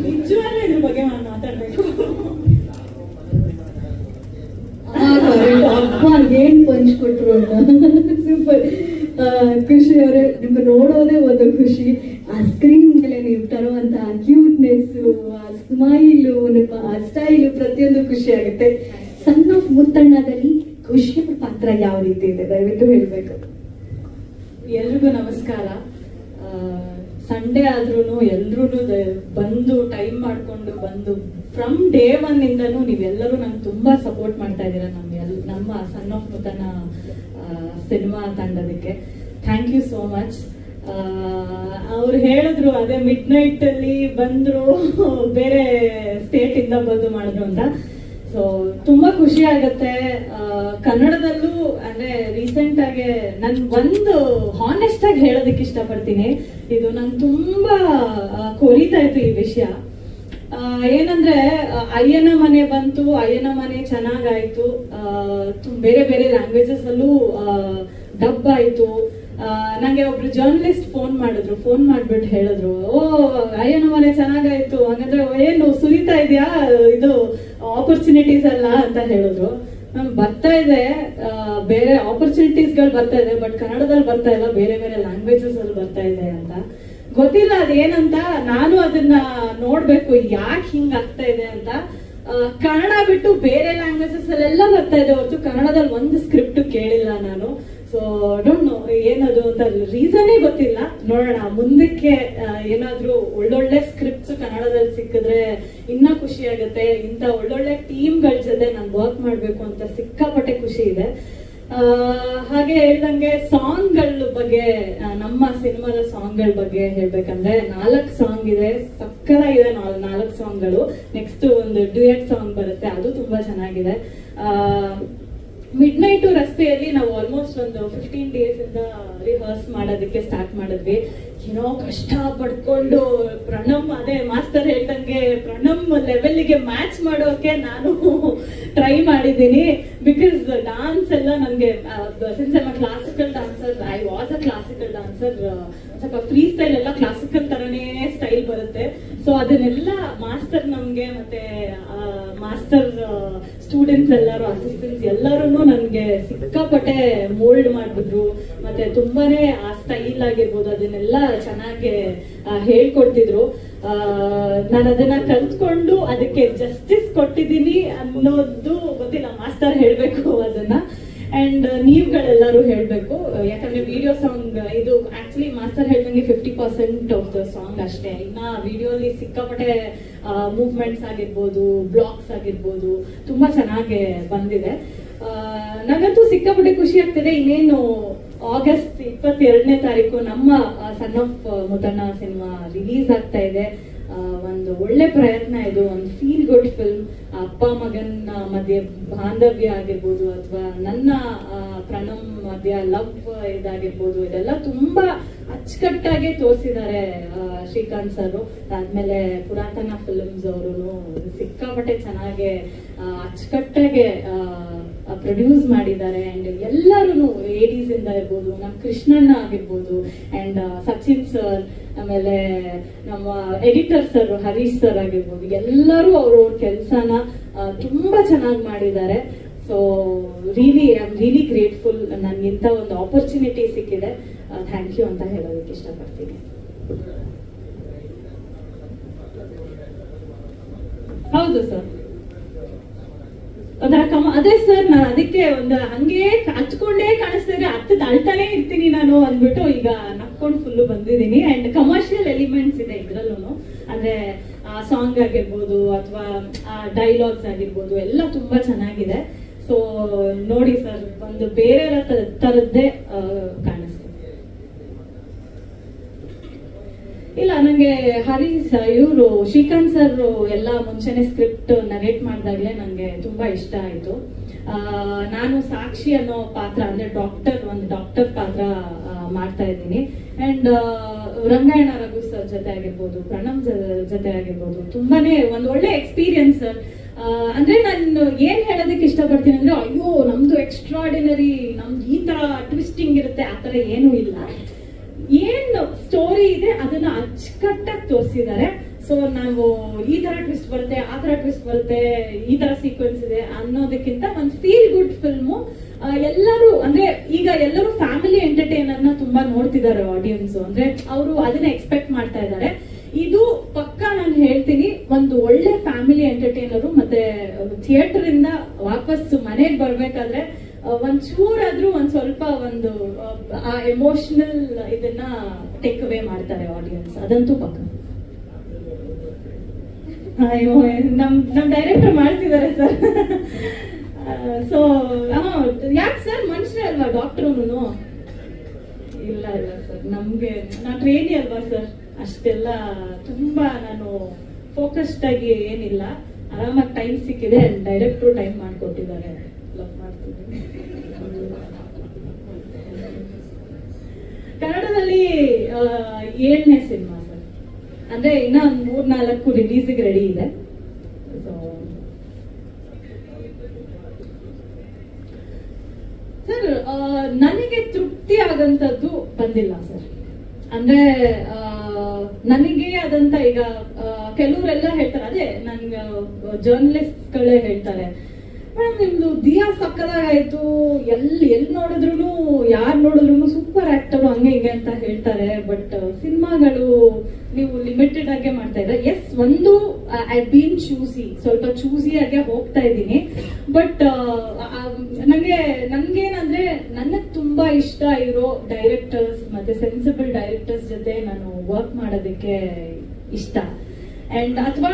[SPEAKER 4] ನಿಜವಾಗ್ಲೂ ಇದ್ರ ಬಗ್ಗೆ ನಾನು ಮಾತಾಡ್ಬೇಕು.
[SPEAKER 2] ಅಪ್ಪ ಏನ್ ಪಂಚ್ಕೊಟ್ರು ಅಂತ. ಸೂಪರ್. ಖುಷಿ ಅವರೇ, ನಿಮ್ಗೆ ನೋಡೋದೇ ಒಂದು ಖುಷಿ. ಆ ಸ್ಕ್ರೀನ್ ಮೇಲೆ ನೀವು ತರುವಂತ ಕ್ಯೂಟ್ನೆಸ್, ಆ ಸ್ಮೈಲು, ನಿಮ್ಮ ಆ ಸ್ಟೈಲು ಪ್ರತಿಯೊಂದು ಖುಷಿ ಆಗುತ್ತೆ. ಸನ್ ಆಫ್ ಮುತ್ತಣ್ಣದಲ್ಲಿ ಖುಷಿಯ ಪಾತ್ರ ಯಾವ ರೀತಿ ಇದೆ ದಯವಿಟ್ಟು ಹೇಳ್ಬೇಕು.
[SPEAKER 4] ಎಲ್ರಿಗೂ ನಮಸ್ಕಾರ. ಸಂಡೇ ಆದ್ರೂ ಎಲ್ರೂ ಬಂದು ಟೈಮ್ ಮಾಡ್ಕೊಂಡು ಬಂದು ಫ್ರಮ್ ಡೇ 1 ಇಂದನೂ ನೀವೆಲ್ಲರೂ ನಂಗೆ ತುಂಬಾ ಸಪೋರ್ಟ್ ಮಾಡ್ತಾ ಇದ್ದೀರಾ ನಮ್ಮ ಸನ್ ಆಫ್ ಮುತ್ತಣ್ಣ ಸಿನಿಮಾ ತಂಡದಕ್ಕೆ. Thank you so much. ಅವ್ರು ಹೇಳಿದ್ರು ಅದೇ ಮಿಡ್ ನೈಟ್ ಅಲ್ಲಿ ಬಂದ್ರು, ಬೇರೆ ಸ್ಟೇಟ್ ಇಂದ ಬಂದು ಮಾಡಿದ್ರು ಅಂತ. ಸೊ ತುಂಬಾ ಖುಷಿ ಆಗತ್ತೆ. ಕನ್ನಡದಲ್ಲೂ ಅಂದ್ರೆ ರೀಸೆಂಟ್ ಆಗಿ ನನ್ ಒಂದು ಹಾನೆಸ್ಟ್ ಆಗಿ ಹೇಳೋದಕ್ಕೆ ಇಷ್ಟಪಡ್ತೀನಿ. ಇದು ನನ್ ತುಂಬಾ ಕೊರಿತಾ ಇತ್ತು ಈ ವಿಷಯ. ಏನಂದ್ರೆ ಅಯ್ಯನ ಮನೆ ಬಂತು, ಅಯ್ಯನ ಮನೆ ಚೆನ್ನಾಗಾಯ್ತು, ಬೇರೆ ಬೇರೆ ಲ್ಯಾಂಗ್ವೇಜಸ್ ಅಲ್ಲೂ ಡಬ್ ಆಯ್ತು. ನಂಗೆ ಒಬ್ರು ಜರ್ನಲಿಸ್ಟ್ ಫೋನ್ ಮಾಡಿದ್ರು, ಫೋನ್ ಮಾಡ್ಬಿಟ್ಟು ಹೇಳಿದ್ರು, ಓ ಅಯ್ಯನ ಮನೆ ಚೆನ್ನಾಗಾಯ್ತು, ಹಂಗಂದ್ರೆ ಏನು ಸುರಿತಾ ಇದೆಯಾ ಇದು ಆಪರ್ಚುನಿಟೀಸ್ ಎಲ್ಲ ಅಂತ ಹೇಳಿದ್ರು. ಬರ್ತಾ ಇದೆ, ಬೇರೆ ಆಪರ್ಚುನಿಟೀಸ್ ಗಳು ಬರ್ತಾ ಇದೆ, ಬಟ್ ಕನ್ನಡದಲ್ಲಿ ಬರ್ತಾ ಇಲ್ಲ, ಬೇರೆ ಬೇರೆ ಲ್ಯಾಂಗ್ವೇಜಸ್ ಅಲ್ಲಿ ಬರ್ತಾ ಇದೆ ಅಂತ. ಗೊತ್ತಿಲ್ಲ ಅದೇನಂತ, ನಾನು ಅದನ್ನ ನೋಡ್ಬೇಕು ಯಾಕೆ ಹಿಂಗ್ ಆಗ್ತಾ ಇದೆ ಅಂತ. ಕನ್ನಡ ಬಿಟ್ಟು ಬೇರೆ ಲ್ಯಾಂಗ್ವೇಜಸ್ ಅಲ್ಲೆಲ್ಲ ಬರ್ತಾ ಇದೆ ಹೊರತು ಕನ್ನಡದಲ್ಲಿ ಒಂದು ಸ್ಕ್ರಿಪ್ಟ್ ಕೇಳಿಲ್ಲ ನಾನು. ಸೊ ಡೋಂಟ್ ನೋ ಏನದು ಅಂತ ರೀಸನ್ನೇ ಗೊತ್ತಿಲ್ಲ. ನೋಡೋಣ ಮುಂದಕ್ಕೆ ಏನಾದ್ರೂ ಒಳ್ಳೊಳ್ಳೆ ಸ್ಕ್ರಿಪ್ಟ್ಸ್ ಕನ್ನಡದಲ್ಲಿ ಸಿಕ್ಕಿದ್ರೆ ಇನ್ನ ಖುಷಿ ಆಗುತ್ತೆ. ಇಂಥ ಒಳ್ಳೊಳ್ಳೆ ಟೀಮ್ಗಳ ಜೊತೆ ನಾನು ವರ್ಕ್ ಮಾಡ್ಬೇಕು ಅಂತ ಸಿಕ್ಕಾಪಟ್ಟೆ ಖುಷಿ ಇದೆ. ಹಾಗೆ ಹೇಳ್ದಂಗೆ ಸಾಂಗ್ಗಳ ಬಗ್ಗೆ, ನಮ್ಮ ಸಿನಿಮಾದ ಸಾಂಗ್ಗಳ ಬಗ್ಗೆ ಹೇಳ್ಬೇಕಂದ್ರೆ 4 ಸಾಂಗ್ ಇದೆ, ಸಕ್ಕತ್ತಾಗಿದೆ 4 ಸಾಂಗ್ಗಳು. ನೆಕ್ಸ್ಟ್ ಒಂದು ಡ್ಯೂಯೆಟ್ ಸಾಂಗ್ ಬರುತ್ತೆ, ಅದು ತುಂಬಾ ಚೆನ್ನಾಗಿದೆ. ಮಿಡ್ ನೈಟ್ ರಸ್ತೆಯಲ್ಲಿ ನಾವು ಆಲ್ಮೋಸ್ಟ್ ಒಂದು 15 days ಇಂದ ರಿಹರ್ಸ್ ಮಾಡೋದಕ್ಕೆ ಸ್ಟಾರ್ಟ್ ಮಾಡಿದ್ವಿ. ಏನೋ ಕಷ್ಟ ಪಡ್ಕೊಂಡು ಪ್ರಣಮ್, ಅದೇ ಮಾಸ್ಟರ್ ಹೇಳ್ದಂಗೆ ಪ್ರಣಮ್ ಲೆವೆಲ್ಗೆ ಮ್ಯಾಚ್ ಮಾಡೋಕೆ ನಾನು ಟ್ರೈ ಮಾಡಿದ್ದೀನಿ. ಬಿಕಾಸ್ ಡಾನ್ಸ್ ಎಲ್ಲ ನನಗೆ since I classical dancer, I was a classical dancer, ಸ್ವಲ್ಪ ಫ್ರೀ ಸ್ಟೈಲ್ ಎಲ್ಲ ಕ್ಲಾಸಿಕಲ್ ತರನೇ ಸ್ಟೈಲ್ ಬರುತ್ತೆ. ಸೊ ಅದನ್ನೆಲ್ಲ ಮಾಸ್ಟರ್ ನಮ್ಗೆ ಮತ್ತೆ ಮಾಸ್ಟರ್ ಸ್ಟೂಡೆಂಟ್ಸ್ ಎಲ್ಲರೂ, ಅಸಿಸ್ಟೆಂಟ್ಸ್ ಎಲ್ಲರೂ ನನ್ಗೆ ಸಿಕ್ಕಾಪಟ್ಟೆ ಮೋಲ್ಡ್ ಮಾಡಿದ್ರು. ಮತ್ತೆ ತುಂಬಾನೇ ಆ ಸ್ಟೈಲ್ ಆಗಿರ್ಬೋದು ಅದನ್ನೆಲ್ಲ ಚೆನ್ನಾಗಿ ಹೇಳ್ಕೊಡ್ತಿದ್ರು. ನಾನು ಅದನ್ನ ಕಲ್ತ್ಕೊಂಡು ಅದಕ್ಕೆ ಜಸ್ಟಿಸ್ ಕೊಟ್ಟಿದ್ದೀನಿ ಅನ್ನೋದು ಗೊತ್ತಿಲ್ಲ, ಮಾಸ್ಟರ್ ಹೇಳ್ಬೇಕು ಅದನ್ನ. ಅಂಡ್ ನೀವುಗಳೆಲ್ಲರೂ ಹೇಳ್ಬೇಕು, ಯಾಕಂದ್ರೆ ವಿಡಿಯೋ ಸಾಂಗ್ ಇದು ಆಕ್ಚುಲಿ ಮಾಸ್ಟರ್ ಹೇಳ್ದಂಗೆ 50% ಆಫ್ ದ ಸಾಂಗ್ ಅಷ್ಟೇ. ಇನ್ನ ವಿಡಿಯೋಲಿ ಸಿಕ್ಕಾಪಟ್ಟೆ ಮೂವ್ಮೆಂಟ್ಸ್ ಆಗಿರ್ಬೋದು, ಬ್ಲಾಕ್ಸ್ ಆಗಿರ್ಬೋದು ತುಂಬಾ ಚೆನ್ನಾಗಿ ಬಂದಿದೆ. ನನಗಂತೂ ಸಿಕ್ಕಾಪಟ್ಟೆ ಖುಷಿ ಆಗ್ತಿದೆ. ಇನ್ನೇನು ಆಗಸ್ಟ್ 22ನೇ ತಾರೀಕು ನಮ್ಮ son of Muthanna cinema release ಆಗ್ತಾ ಇದೆ. ಒಂದು ಒಳ್ಳೆ ಪ್ರಯತ್ನ ಇದು, ಒಂದು ಫೀಲ್ ಗುಡ್ ಫಿಲ್ಮ್. ಅಪ್ಪ ಮಗನ್ ಮಧ್ಯೆ ಬಾಂಧವ್ಯ ಆಗಿರ್ಬೋದು, ಅಥವಾ ನನ್ನ ಪ್ರಣಮ್ ಮಧ್ಯ ಲವ್ ಇದಾಗಿರ್ಬೋದು, ಇದೆಲ್ಲ ತುಂಬಾ ಅಚ್ಚುಕಟ್ಟಾಗಿ ತೋರಿಸಿದ್ದಾರೆ ಶ್ರೀಕಾಂತ್ ಸರ್. ಆದ್ಮೇಲೆ ಪುರಾತನ ಫಿಲ್ಮ್ಸ್ ಅವರು ಸಿಕ್ಕಾಪಟ್ಟೆ ಚೆನ್ನಾಗಿ ಅಚ್ಚುಕಟ್ಟಾಗಿ ಪ್ರೊಡ್ಯೂಸ್ ಮಾಡಿದ್ದಾರೆ. ಅಂಡ್ ಎಲ್ಲರೂ ಏಡೀಸ್ ಇಂದ ಇರ್ಬೋದು, ನಮ್ಮ ಕೃಷ್ಣಣ್ಣ ಆಗಿರ್ಬೋದು, ಅಂಡ್ ಸಚಿನ್ ಸರ್, ಆಮೇಲೆ ನಮ್ಮ ಎಡಿಟರ್ ಸರ್ ಹರೀಶ್ ಸರ್ ಆಗಿರ್ಬೋದು, ಎಲ್ಲರೂ ಅವ್ರವ್ರ ಕೆಲಸನ ತುಂಬಾ ಚೆನ್ನಾಗಿ ಮಾಡಿದ್ದಾರೆ. So really I am really grateful. ನನ್ಗೆ ಇಂಥ ಒಂದು ಆಪರ್ಚುನಿಟಿ ಸಿಕ್ಕಿದೆ, ಥ್ಯಾಂಕ್ ಯು ಅಂತ ಹೇಳೋದಕ್ಕೆ ಇಷ್ಟಪಡ್ತೀನಿ. ಹೌದು ಸರ್, ಅದೇ ಸರ್, ನಾನು ಅದಕ್ಕೆ ಒಂದು ಹಂಗೆ ಹಚ್ಕೊಂಡೇ ಕಾಣಿಸ್ತಾ ಇದ್ರೆ ಅಳ್ತಾನೆ ಇರ್ತೀನಿ ನಾನು ಅಂದ್ಬಿಟ್ಟು ಈಗ ನಕ್ಕೊಂಡು ಫುಲ್ಲು ಬಂದಿದ್ದೀನಿ. ಅಂಡ್ ಕಮರ್ಷಿಯಲ್ ಎಲಿಮೆಂಟ್ಸ್ ಇದೆ ಇದ್ರಲ್ಲೂ, ಅಂದ್ರೆ ಸಾಂಗ್ ಆಗಿರ್ಬೋದು ಅಥವಾ ಡೈಲಾಗ್ಸ್ ಆಗಿರ್ಬೋದು ಎಲ್ಲ ತುಂಬಾ ಚೆನ್ನಾಗಿದೆ. ಸೊ ನೋಡಿ ಸರ್, ಒಂದು ಬೇರೆ ತರದ್ದೇ ಕಾಣಿಸ್ತು. ಇಲ್ಲ, ನಂಗೆ ಹರೀಶ್ ಇವರು ಶ್ರೀಕಾಂತ್ ಸರ್ ಎಲ್ಲ ಮುಂಚೆನೆ ಸ್ಕ್ರಿಪ್ಟ್ ನರೇಟ್ ಮಾಡಿದಾಗ್ಲೇ ನಂಗೆ ತುಂಬಾ ಇಷ್ಟ ಆಯ್ತು. ನಾನು ಸಾಕ್ಷಿ ಅನ್ನೋ ಪಾತ್ರ, ಅಂದ್ರೆ ಒಂದು ಡಾಕ್ಟರ್ ಪಾತ್ರ ಮಾಡ್ತಾ ಇದ್ದೀನಿ. ಅಂಡ್ ರಂಗಾಯಣ ರಘು ಸರ್ ಜೊತೆ ಆಗಿರ್ಬೋದು, ಪ್ರಣಮ್ ಜೊತೆ ಆಗಿರ್ಬೋದು, ತುಂಬಾನೇ ಒಂದು ಒಳ್ಳೆ ಎಕ್ಸ್ಪೀರಿಯನ್ಸ್ ಸರ್. ಅಂದ್ರೆ ನಾನು ಏನ್ ಹೇಳೋದಕ್ಕೆ ಇಷ್ಟಪಡ್ತೀನಿ ಅಂದ್ರೆ, ಅಯ್ಯೋ ನಮ್ದು ಎಕ್ಸ್ಟ್ರಾರ್ಡಿನರಿ, ನಮ್ದು ಈ ತರ ಟ್ವಿಸ್ಟಿಂಗ್ ಇರುತ್ತೆ, ಆತರ ಏನೂ ಇಲ್ಲ. ಏನ್ ಸ್ಟೋರಿ ಇದೆ ಅದನ್ನ ಅಚ್ಚುಕಟ್ಟಾಗಿ ತೋರಿಸಿದ್ದಾರೆ. ಸೊ ನಾವು ಈ ತರ ಟ್ವಿಸ್ಟ್ ಬರುತ್ತೆ, ಆ ತರ ಟ್ವಿಸ್ಟ್ ಬರುತ್ತೆ, ಈ ತರ ಸೀಕ್ವೆನ್ಸ್ ಇದೆ ಅನ್ನೋದಕ್ಕಿಂತ ಒಂದು ಫೀಲ್ ಗುಡ್ ಫಿಲ್ಮು. ಎಲ್ಲರೂ ಅಂದ್ರೆ ಈಗ ಎಲ್ಲರೂ ಫ್ಯಾಮಿಲಿ ಎಂಟರ್ಟೈನರ್ ನ ತುಂಬಾ ನೋಡ್ತಿದ್ದಾರೆ ಆಡಿಯನ್ಸ್, ಅಂದ್ರೆ ಅವರು ಅದನ್ನ ಎಕ್ಸ್ಪೆಕ್ಟ್ ಮಾಡ್ತಾ ಇದ್ದಾರೆ. ಇದು ಪಕ್ಕ ನಾನು ಹೇಳ್ತೀನಿ, ಒಂದು ಒಳ್ಳೆ ಫ್ಯಾಮಿಲಿ ಎಂಟರ್ಟೈನರು. ಮತ್ತೆ ಥಿಯೇಟರ್ ಇಂದ ವಾಪಸ್ ಮನೆಗೆ ಬರ್ಬೇಕಾದ್ರೆ ಒಂಚೂರಾದ್ರೂ ಒಂದ್ ಸ್ವಲ್ಪ ಒಂದು ಆ ಎಮೋಷನಲ್ ಇದನ್ನ ಟೇಕ್ ಅವೇ ಮಾಡ್ತಾರೆ ಆಡಿಯನ್ಸ್, ಅದಂತೂ ಪಕ್ಕ. ನಮ್ ಡೈರೆಕ್ಟರ್ ಮಾಡ್ತಿದ್ದಾರೆ ಸರ್. ಸೊ ಯಾಕೆ ಸರ್, ಮನುಷ್ಯರೇ ಅಲ್ವಾ ಡಾಕ್ಟ್ರುನು? ಇಲ್ಲ ಇಲ್ಲ ಸರ್, ನಮ್ಗೆ ನಾ ಟ್ರೈನಿ ಅಲ್ವಾ ಸರ್, ಅಷ್ಟೆಲ್ಲ ತುಂಬಾ ನಾನು ಫೋಕಸ್ಡ್ ಆಗಿ ಏನಿಲ್ಲ, ಆರಾಮಾಗಿ ಟೈಮ್ ಸಿಕ್ಕಿದೆ. ಡೈರೆಕ್ಟ್ರು ಟೈಮ್ ಮಾಡ್ಕೊಟ್ಟಿದ್ದಾರೆ, ಲವ್ ಮಾಡ್ತಿದ್ದೀನಿ. ಕನ್ನಡದಲ್ಲಿ 7ನೇ ಸಿನಿಮಾ ಸರ್, ಅಂದ್ರೆ ಇನ್ನ ಒಂದು 3-4 ರಿಲೀಸಿಗೆ ರೆಡಿ ಇದೆ. ಸೊ ಸರ್ ಸರ್ ನನಗೆ ತೃಪ್ತಿ ಆಗಂತದ್ದು ಬಂದಿಲ್ಲ ಸರ್. ಅಂದ್ರೆ ನನಗೆ ಆದಂತ ಈಗ ಕೆಲವರೆಲ್ಲ ಹೇಳ್ತಾರೆ, ಅದೇ ನನ್ಗೆ ಜರ್ನಲಿಸ್ಟ್ಗಳೇ ಹೇಳ್ತಾರೆ, ಮೇಡಮ್ ನಿಮ್ದು ದಿಯಾ ಸಕ್ಕದಾಗಾಯ್ತು, ಎಲ್ಲಿ ನೋಡಿದ್ರು ಯಾರು ನೋಡಿದ್ರು ಸೂಪರ್ ಆಕ್ಟರ್ ಹಂಗೆ ಹಿಂಗೆ ಅಂತ ಹೇಳ್ತಾರೆ. ಬಟ್ ಸಿನಿಮಾಗಳು ನೀವು ಲಿಮಿಟೆಡ್ ಆಗೇ ಮಾಡ್ತಾ ಇದ್ರೆ. ಎಸ್, ಒಂದು ಐ ಬೀನ್ ಚೂಸಿ, ಸ್ವಲ್ಪ ಚೂಸಿ ಆಗೇ ಹೋಗ್ತಾ ಇದ್ದೀನಿ. ಬಟ್ ನನ್ಗೇನಂದ್ರೆ ನನಗ್ ತುಂಬಾ ಇಷ್ಟ ಇರೋ ಡೈರೆಕ್ಟರ್ಸ್ ಮತ್ತೆ ಸೆನ್ಸಿಬಲ್ ಡೈರೆಕ್ಟರ್ಸ್ ಜೊತೆ ನಾನು ವರ್ಕ್ ಮಾಡೋದಕ್ಕೆ ಇಷ್ಟ. ಅಂಡ್ ಅಥವಾ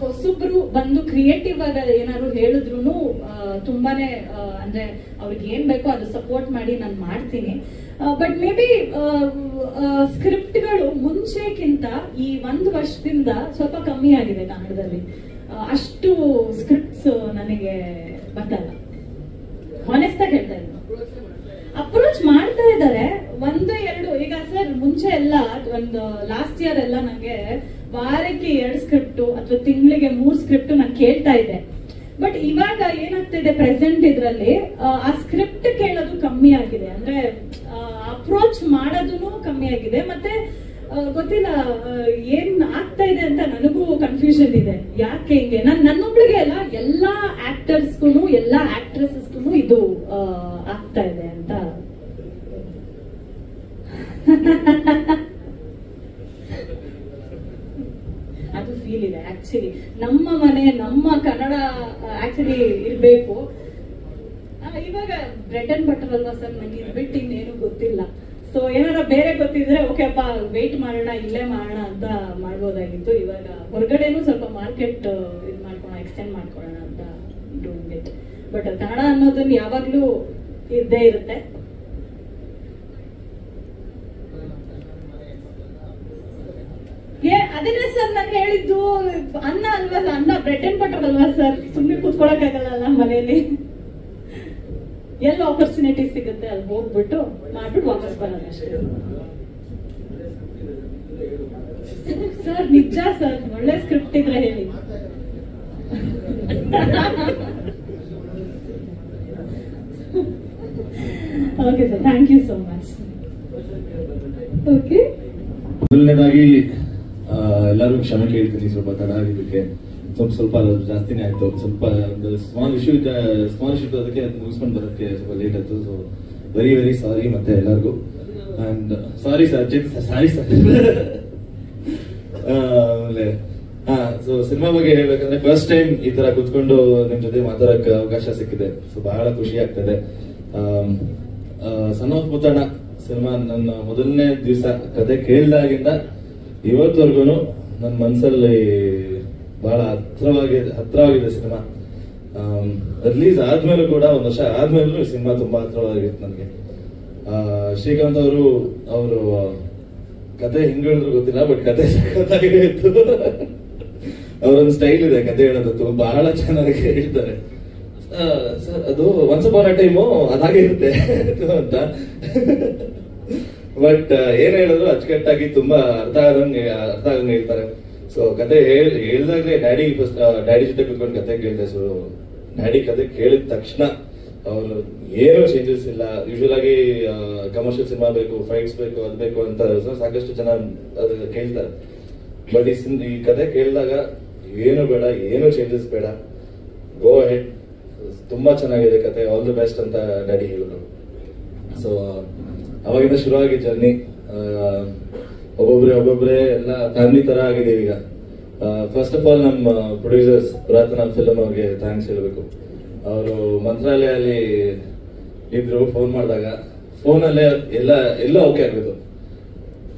[SPEAKER 4] ಹೊಸಬ್ರು ಬಂದು ಕ್ರಿಯೇಟಿವ್ ಆಗಿ ಏನಾದ್ರು ಹೇಳಿದ್ರು ತುಂಬಾನೇ ಅಂದ್ರೆ ಅವ್ರಿಗೆ ಏನ್ ಬೇಕೋ ಅದು ಸಪೋರ್ಟ್ ಮಾಡಿ ನಾನು ಮಾಡ್ತೀನಿ. ಬಟ್ ಮೇ ಬಿ ಸ್ಕ್ರಿಪ್ಟ್ಗಳು ಮುಂಚೆಕ್ಕಿಂತ ಈ 1 ವರ್ಷದಿಂದ ಸ್ವಲ್ಪ ಕಮ್ಮಿ ಆಗಿದೆ ಕನ್ನಡದಲ್ಲಿ. ಅಷ್ಟು ಸ್ಕ್ರಿಪ್ಟ್ಸ್ ನನಗೆ ಬರ್ತಲ್ಲ, ಹಾನೆಸ್ಟ್ ಆಗಿ ಹೇಳ್ತಾ ಇದ್ದೀನಿ. ಅಪ್ರೋಚ್ ಮಾಡ್ತಾ ಇದ್ದಾರೆ 1-2. ಈಗ ಸರ್ ಮುಂಚೆ ಎಲ್ಲ ಒಂದು ಲಾಸ್ಟ್ ಇಯರ್ ಎಲ್ಲ ನಂಗೆ ವಾರಕ್ಕೆ 2 ಸ್ಕ್ರಿಪ್ಟ್ ಅಥವಾ ತಿಂಗಳಿಗೆ 3 ಸ್ಕ್ರಿಪ್ಟ್ ನಾನು ಕೇಳ್ತಾ ಇದ್ದೆ. ಬಟ್ ಇವಾಗ ಏನಾಗ್ತಿದೆ ಪ್ರೆಸೆಂಟ್ ಇದ್ರಲ್ಲಿ ಆ ಸ್ಕ್ರಿಪ್ಟ್ ಕೇಳೋದು ಕಮ್ಮಿ ಆಗಿದೆ, ಅಂದ್ರೆ ಅಪ್ರೋಚ್ ಮಾಡೋದು ಕಮ್ಮಿ ಆಗಿದೆ. ಮತ್ತೆ ಗೊತ್ತಿಲ್ಲ ಏನ್ ಆಗ್ತಾ ಇದೆ ಅಂತ ನನಗೂ ಕನ್ಫ್ಯೂಷನ್ ಇದೆ. ಯಾಕೆ ಹಿಂಗೆ ನನ್ನೊಬ್ಳಿಗೆ ಅಲ್ಲ, ಎಲ್ಲಾ ಆಕ್ಟರ್ಸ್ಗೂ ಎಲ್ಲಾ ಆಕ್ಟ್ರೆಸಸ್ಗೂ ಇದು ಆಗ್ತಾ ಇದೆ ಅಂತ ಅದು ಫೀಲ್ ಇದೆ. ಆಕ್ಚುಲಿ ನಮ್ಮ ಮನೆ ನಮ್ಮ ಕನ್ನಡ ಆಕ್ಚುಲಿ ಇರ್ಬೇಕು. ಇವಾಗ ಬ್ರೆಡ್ ಅಂಡ್ ಬಟರ್ ಅಲ್ವಾ ಸರ್, ನಂಗೆ ಇದ್ಬಿಟ್ಟು ಇನ್ನೇನು ಗೊತ್ತಿಲ್ಲ. ಸೊ ಏನಾರ ಬೇರೆ ಗೊತ್ತಿದ್ರೆ ಓಕೆ ಅಪ್ಪ ವೇಟ್ ಮಾಡೋಣ, ಇಲ್ಲೇ ಮಾಡೋಣ ಅಂತ ಮಾಡ್ಬೋದಾಗಿತ್ತು. ಇವಾಗ ಹೊರಗಡೆನೂ ಸ್ವಲ್ಪ ಮಾರ್ಕೆಟ್ ಇದು ಮಾಡ್ಕೊಳ್ಳೋಣ, ಎಕ್ಸ್ಟೆಂಡ್ ಮಾಡ್ಕೊಳ್ಳೋಣ ಅಂತ ಡೂಯಿಂಗ್ ಇಟ್. ಬಟ್ ಕನ್ನಡ ಅನ್ನೋದನ್ನ ಯಾವಾಗ್ಲೂ ಇದ್ದೇ ಇರುತ್ತೆ. ಅದನ್ನೇ ಸರ್ ನಾನು ಹೇಳಿದ್ದು, ಅನ್ನ ಅಲ್ವಾ, ಅನ್ನ ಬ್ರೆಡ್ ಅಂಡ್ ಬಟರ್ ಅಲ್ವಾ ಸರ್, ಸುಮ್ಮನೆ ಕೂತ್ಕೊಳಕ್ ಆಗಲ್ಲ ಮನೆಯಲ್ಲಿ. ಎಲ್ಲ ಆಪರ್ಚುನಿಟಿ ಸಿಗುತ್ತೆ ಅಲ್ಲಿ ಹೋಗ್ಬಿಟ್ಟು ಮಾಡ್ಬಿಟ್ಟು ವಾಪಸ್ ಬರೋದು ಅಷ್ಟೇ ಸರ್. ನಿಜ ಸರ್, ಒಳ್ಳೆ ಸ್ಕ್ರಿಪ್ಟ್ ಇದ್ರೆ ಹೇಳಿ. Okay sir, thank you so much.
[SPEAKER 2] Okay,
[SPEAKER 5] ಮೊದಲನೇದಾಗಿ ಎಲ್ಲರೂ ಕ್ಷಮೆ ಕೇಳ್ತೀನಿ, ಸ್ವಲ್ಪ ತಡ ಆಗಿದ್ದಕ್ಕೆ. ಸ್ವಲ್ಪ ಜಾಸ್ತಿನೇ ಆಯ್ತು. ಸ್ವಲ್ಪ ಒಂದು ಸ್ಮಾಲ್ ಇಶ್ಯೂ ಇತ್ತು, ಅದಕ್ಕೆ ಮುಗಿಸ್ಕೊಂಡು ಬರೋಕ್ಕೆ ಸ್ವಲ್ಪ ಲೇಟ್ ಆಯ್ತು. ಸೊ ವೆರಿ ವೆರಿ ಸಾರಿ ಮತ್ತೆ ಎಲ್ಲರಿಗೂ. And sorry sir, sorry sir. ಆಮೇಲೆ ಸೊ ಸಿನಿಮಾ ಬಗ್ಗೆ ಹೇಳ್ಬೇಕಂದ್ರೆ ಫಸ್ಟ್ ಟೈಮ್ ಈ ತರ ಕುತ್ಕೊಂಡು ನಿಮ್ ಜೊತೆ ಮಾತಾಡಕ್ಕೆ ಅವಕಾಶ ಸಿಕ್ಕಿದೆ. ಸೊ ಬಹಳ ಖುಷಿ ಆಗ್ತದೆ. ಸನ್ ಆಫ್ ಮುತ್ತಣ್ಣ ಸಿನಿಮಾ ನನ್ನ ಮೊದಲನೇ ದಿವಸ ಕತೆ ಕೇಳಿದಾಗಿಂದ ಇವತ್ತವರೆಗೂ ನನ್ನ ಮನಸ್ಸಲ್ಲಿ ಬಹಳ ಹತ್ರವಾಗಿದೆ ಸಿನಿಮಾ. ರಿಲೀಸ್ ಆದ್ಮೇಲೂ ಕೂಡ 1 ವರ್ಷ ಆದ್ಮೇಲೂ ಸಿನಿಮಾ ತುಂಬಾ ಹತ್ರವಾಗಿತ್ತು ನನಗೆ. ಶ್ರೀಕಾಂತ್ ಅವರು ಕತೆ ಹಿಂಗ್ ಹೇಳಿದ್ರು ಗೊತ್ತಿಲ್ಲ, ಬಟ್ ಕತೆ ಸಖತ್ತಾಗಿತ್ತು. ಅವರೊಂದು ಸ್ಟೈಲ್ ಇದೆ ಕತೆ ಹೇಳೋದು, ಬಹಳ ಚೆನ್ನಾಗಿ ಹೇಳ್ತಾರೆ. ಸರ್ ಅದು ಒನ್ಸ್ ಅಪಾನ್ ಅ ಟೈಮು ಅದಾಗೆ ಇರುತ್ತೆ ಅಂತ. ಬಟ್ ಏನ್ ಹೇಳಿದ್ರು ಅಚ್ಚುಕಟ್ಟಾಗಿ ತುಂಬಾ ಅರ್ಥ ಆಗಂಗೆ ಹೇಳ್ತಾರೆ. ಸೊ ಕತೆ ಹೇಳ್ದಾಗ್ಲೇ ಡ್ಯಾಡಿ ಜೊತೆ ಕುತ್ಕೊಂಡು ಕತೆ ಕೇಳಿದೆ. ಸೊ ಡ್ಯಾಡಿ ಕತೆ ಕೇಳಿದ ತಕ್ಷಣ ಅವರು ಏನೂ ಚೇಂಜಸ್ ಇಲ್ಲ. ಯೂಶುವಲ್ ಆಗಿ ಕಮರ್ಷಿಯಲ್ ಸಿನಿಮಾ ಬೇಕು, ಫೈಟ್ಸ್ ಬೇಕು, ಅದ್ ಬೇಕು ಅಂತ ಸಾಕಷ್ಟು ಜನ ಅದು ಕೇಳ್ತಾರೆ. ಬಟ್ ಈ ಕತೆ ಕೇಳಿದಾಗ ಏನು ಬೇಡ, ಏನು ಚೇಂಜಸ್ ಬೇಡ, ಗೋ ಹೆಡ್, ತುಂಬಾ ಚೆನ್ನಾಗಿದೆ ಕತೆ, ಆಲ್ ದಿ ಬೆಸ್ಟ್ ಅಂತ ಡ್ಯಾಡಿ ಹೇಳಿದ್ರು. ಸೊ ಅವಾಗಿಂದ ಶುರುವಾಗಿದ್ದ ಜರ್ನಿ. ಒಬ್ಬೊಬ್ರೆ ಎಲ್ಲ ಫ್ಯಾಮಿಲಿ ತರ ಆಗಿದ್ದೀವಿ ಈಗ. ಫಸ್ಟ್ ಆಫ್ ಆಲ್ ನಮ್ಮ ಪ್ರೊಡ್ಯೂಸರ್ಸ್ ಪುರಾತನ ಫಿಲ್ಮ್ ಅವ್ರಿಗೆ ಥ್ಯಾಂಕ್ಸ್ ಹೇಳಬೇಕು. ಅವರು ಮಂತ್ರಾಲಯಲ್ಲಿ ಇದ್ರು, ಫೋನ್ ಮಾಡಿದಾಗ ಫೋನಲ್ಲೇ ಎಲ್ಲ ಓಕೆ ಆಗ್ಬೇಕು.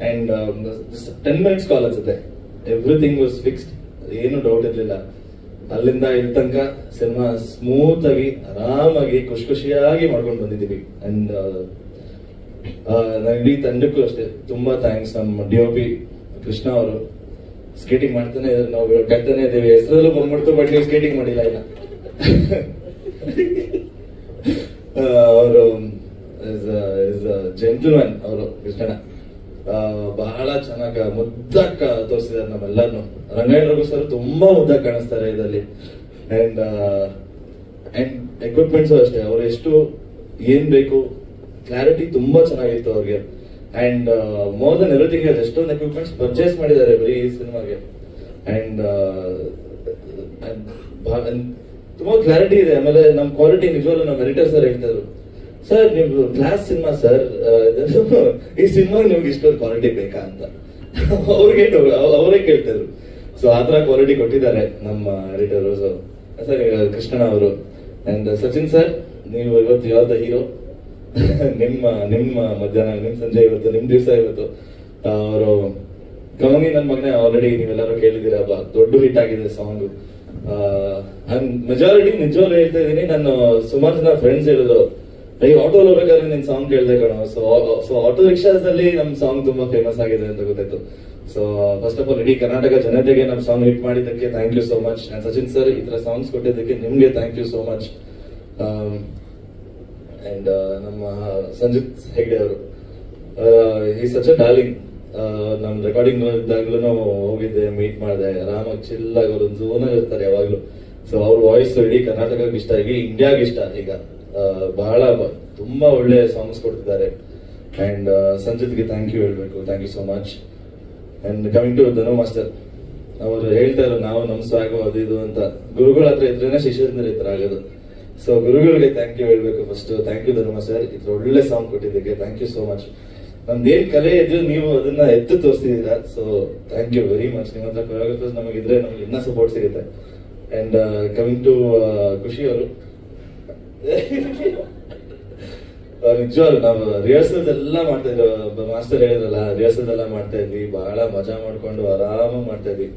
[SPEAKER 5] ಅಂಡ್ 10 minutes ಕಾಲ್ ಅನ್ಸುತ್ತೆ, ಎವ್ರಿಥಿಂಗ್ ವಾಸ್ ಫಿಕ್ಸ್ಡ್, ಏನು ಡೌಟ್ ಇರ್ಲಿಲ್ಲ. ಅಲ್ಲಿಂದ ಇಲ್ಲಿ ತನಕ ಸಿನಿಮಾ ಸ್ಮೂತ್ ಆಗಿ ಆರಾಮಾಗಿ ಖುಷಿಯಾಗಿ ಮಾಡ್ಕೊಂಡು ಬಂದಿದ್ದೀವಿ. ಅಂಡ್ ಇಡೀ ತಂಡಕ್ಕೂ ಅಷ್ಟೇ ತುಂಬಾ ಥ್ಯಾಂಕ್ಸ್. ನಮ್ಮ DOP ಕೃಷ್ಣ ಅವರು ಸ್ಕೇಟಿಂಗ್ ಮಾಡ್ತಾನೆ ಇದ್ರೆ ನಾವು ಕಟ್ತಾನೆ ಇದ್ದೀವಿ, ಹೆಸರಲ್ಲೂ ಬಂದ್ಬಿಡ್ತು, ಬಟ್ ನೀವು ಸ್ಕೇಟಿಂಗ್ ಮಾಡಿಲ್ಲ ಇಲ್ಲ. ಅವರು ಜೆಂಟಲ್ಮನ್ ಅವರು ಕೃಷ್ಣನ ಬಹಳ ಚೆನ್ನಾಗ ಮುದ್ದಾಕ ತೋರಿಸಿದಾರೆ ನಮ್ಮೆಲ್ಲರನ್ನು. ರಂಗಾಯಣ ರಘು ಸರ್ ತುಂಬಾ ಮುದ್ದಾಗಿ ಕಾಣಿಸ್ತಾರೆ ಇದರಲ್ಲಿ. ಅಂಡ್ ಎಕ್ವಿಪ್ಮೆಂಟ್ಸ್ ಅಷ್ಟೇ, ಅವ್ರು ಎಷ್ಟು ಏನ್ ಬೇಕು ಕ್ಲಾರಿಟಿ ತುಂಬಾ ಚೆನ್ನಾಗಿತ್ತು ಅವ್ರಿಗೆ. ಅಂಡ್ ಮೋರ್ ದನ್ ಎವ್ರಿಥಿಂಗ್ ಎಷ್ಟೊಂದು ಎಕ್ವಿಪ್ಮೆಂಟ್ಸ್ ಪರ್ಚೇಸ್ ಮಾಡಿದ್ದಾರೆ ಬರೀ ಈ ಸಿನಿಮಾಗೆ. ಅಂಡ್ ತುಂಬಾ ಕ್ಲಾರಿಟಿ ಇದೆ. ಆಮೇಲೆ ನಮ್ ಕ್ವಾಲಿಟಿ ನಿಜವಾಗ್ಲೂ ನಮ್ಮ ಎಡಿಟರ್ ಸರ್ ಹೇಳ್ತಾರೆ, ಸರ್ ನೀವು ಕ್ಲಾಸ್ ಸಿನಿಮಾ ಸರ್, ಈ ಸಿನಿಮಾ ನಿಮ್ಗೆ ಇಷ್ಟೊಂದು ಕ್ವಾಲಿಟಿ ಬೇಕಾ ಅಂತ ಅವರೇ ಕೇಳ್ತಿದ್ರು. ಸೊ ಆತರ ಕ್ವಾಲಿಟಿ ಕೊಟ್ಟಿದ್ದಾರೆ ನಮ್ಮ ಎಡಿಟರ್ ಸರ್ ಕೃಷ್ಣಣ್ಣ ಅವರು. ಅಂಡ್ ಸಚಿನ್ ಸರ್, ನೀವು ಇವತ್ತು ಯಾವ್ದ ಹೀರೋ, ನಿಮ್ಮ ಮಧ್ಯಾಹ್ನ, ನಿಮ್ ಸಂಜೆ ಇವತ್ತು, ನಿಮ್ ದಿವಸ ಇವತ್ತು. ಅವರು ಕಮಂಗಿ ನನ್ನ ಮಗನೇ ಆಲ್ರೆಡಿ ನೀವೆಲ್ಲರೂ ಕೇಳಿದಿರ, ದೊಡ್ಡ ಹಿಟ್ ಆಗಿದೆ ಸಾಂಗ್. ಮೆಜಾರಿಟಿ ನಿಜವಾಗ್ಲೂ ಹೇಳ್ತಾ ಇದೀನಿ, ನಾನು ಸುಮಾರು ಜನ ಫ್ರೆಂಡ್ಸ್ ಹೇಳಿದ್ರು, ಈ ಆಟೋ ಹೋಗ್ಬೇಕಾದ್ರೆ ನಿನ್ ಸಾಂಗ್ ಕೇಳ್ದೆ ಕಣೋ. ಸೊ ಆಟೋ ರಿಕ್ಷಾಸ್ ಅಲ್ಲಿ ನಮ್ ಸಾಂಗ್ ತುಂಬಾ ಫೇಮಸ್ ಆಗಿದೆ ಅಂತ ಗೊತ್ತಾಯ್ತು. ಸೊ ಫಸ್ಟ್ ಆಫ್ ಆಲ್ ಇಡೀ ಕರ್ನಾಟಕ ಜನತೆಗೆ ನಮ್ ಸಾಂಗ್ ಹಿಟ್ ಮಾಡಿದ್ದಕ್ಕೆ thank you so much. And Sachin sir ಈ ತರ ಸಾಂಗ್ಸ್ ಕೊಟ್ಟಿದ್ದಕ್ಕೆ ನಿಮ್ಗೆ thank you so much. And ನಮ್ಮ ಸಂಜಿತ್ ಹೆಗ್ಡೆ ಅವರು, ಈ ಸಚ್ ಅ ಡಾರ್ಲಿಂಗ್. ನಮ್ ರೆಕಾರ್ಡಿಂಗ್ ಇದ್ದಾಗ್ಲೂ ಹೋಗಿದ್ದೆ, ಮೀಟ್ ಮಾಡಿದೆ, ಆರಾಮಾಗಿ ಚಿಲ್ಲಾಗಿ ಅವರು ಝೋನ್ ಇರ್ತಾರೆ ಯಾವಾಗ್ಲೂ. ಸೊ ಅವ್ರ ವಾಯ್ಸ್ ಇಡೀ ಕರ್ನಾಟಕಕ್ಕೆ ಇಷ್ಟ, ಇಡೀ ಇಂಡಿಯಾಗೆ ಇಷ್ಟ. ಈಗ ಬಹಳ ತುಂಬಾ ಒಳ್ಳೆ ಸಾಂಗ್ಸ್ ಕೊಡ್ತಿದ್ದಾರೆ. ಅಂಡ್ ಸಂಜಿತ್ಗೆ ಥ್ಯಾಂಕ್ ಯು ಹೇಳ್ಬೇಕು, thank you so much. And coming to Dhanu master, ಅವರು ಹೇಳ್ತಾರೆ ನಾವು ನಮ್ ಸ್ವಾಗು ಅದು ಇದು ಅಂತ. ಗುರುಗಳ ಹತ್ರ ಇದ್ರೇನೆ ಶಿಷ್ಯರಿಂದ ಈ ತರ ಆಗೋದು. ಸೊ ಗುರುಗಳಿಗೆ ಥ್ಯಾಂಕ್ ಯು ಹೇಳ್ಬೇಕು first. Thank you Dhanu master, ಇದ್ರ ಒಳ್ಳೆ ಸಾಂಗ್ ಕೊಟ್ಟಿದ್ದಕ್ಕೆ ಥ್ಯಾಂಕ್ ಯು ಸೋ ಮಚ್. ನಮ್ದೇನ್ ಕಲೆ ಇದ್ರು ನೀವು ಅದನ್ನ ಎತ್ತು ತೋರಿಸ್ತಿದ್ದೀರಾ. So thank you very much. ನಿಮ್ಮ ಹತ್ರ ಕೊರಿಯೋಗ್ರಫರ್ಸ್ ನಮಗಿದ್ರೆ ನಮ್ಗೆ ಇನ್ನ ಸಪೋರ್ಟ್ ಸಿಗುತ್ತೆ. ಅಂಡ್ ಕಮಿಂಗ್ ಟು ಖುಷಿ ಅವರು, ನಿಜವಾಗ್ಲು ನಾವು ರಿಹರ್ಸಲ್ಸ್ ಎಲ್ಲ ಮಾಡ್ತಾ ಇದ್ವಿ. ಮಾಸ್ಟರ್ ಹೇಳಿದ್ರಲ್ಲ, ರಿಹರ್ಸಲ್ಸ್ ಎಲ್ಲ ಮಾಡ್ತಾ ಇದ್ವಿ, ಬಹಳ ಮಜಾ ಮಾಡ್ಕೊಂಡು ಆರಾಮಾಗಿ ಮಾಡ್ತಾ ಇದ್ವಿ.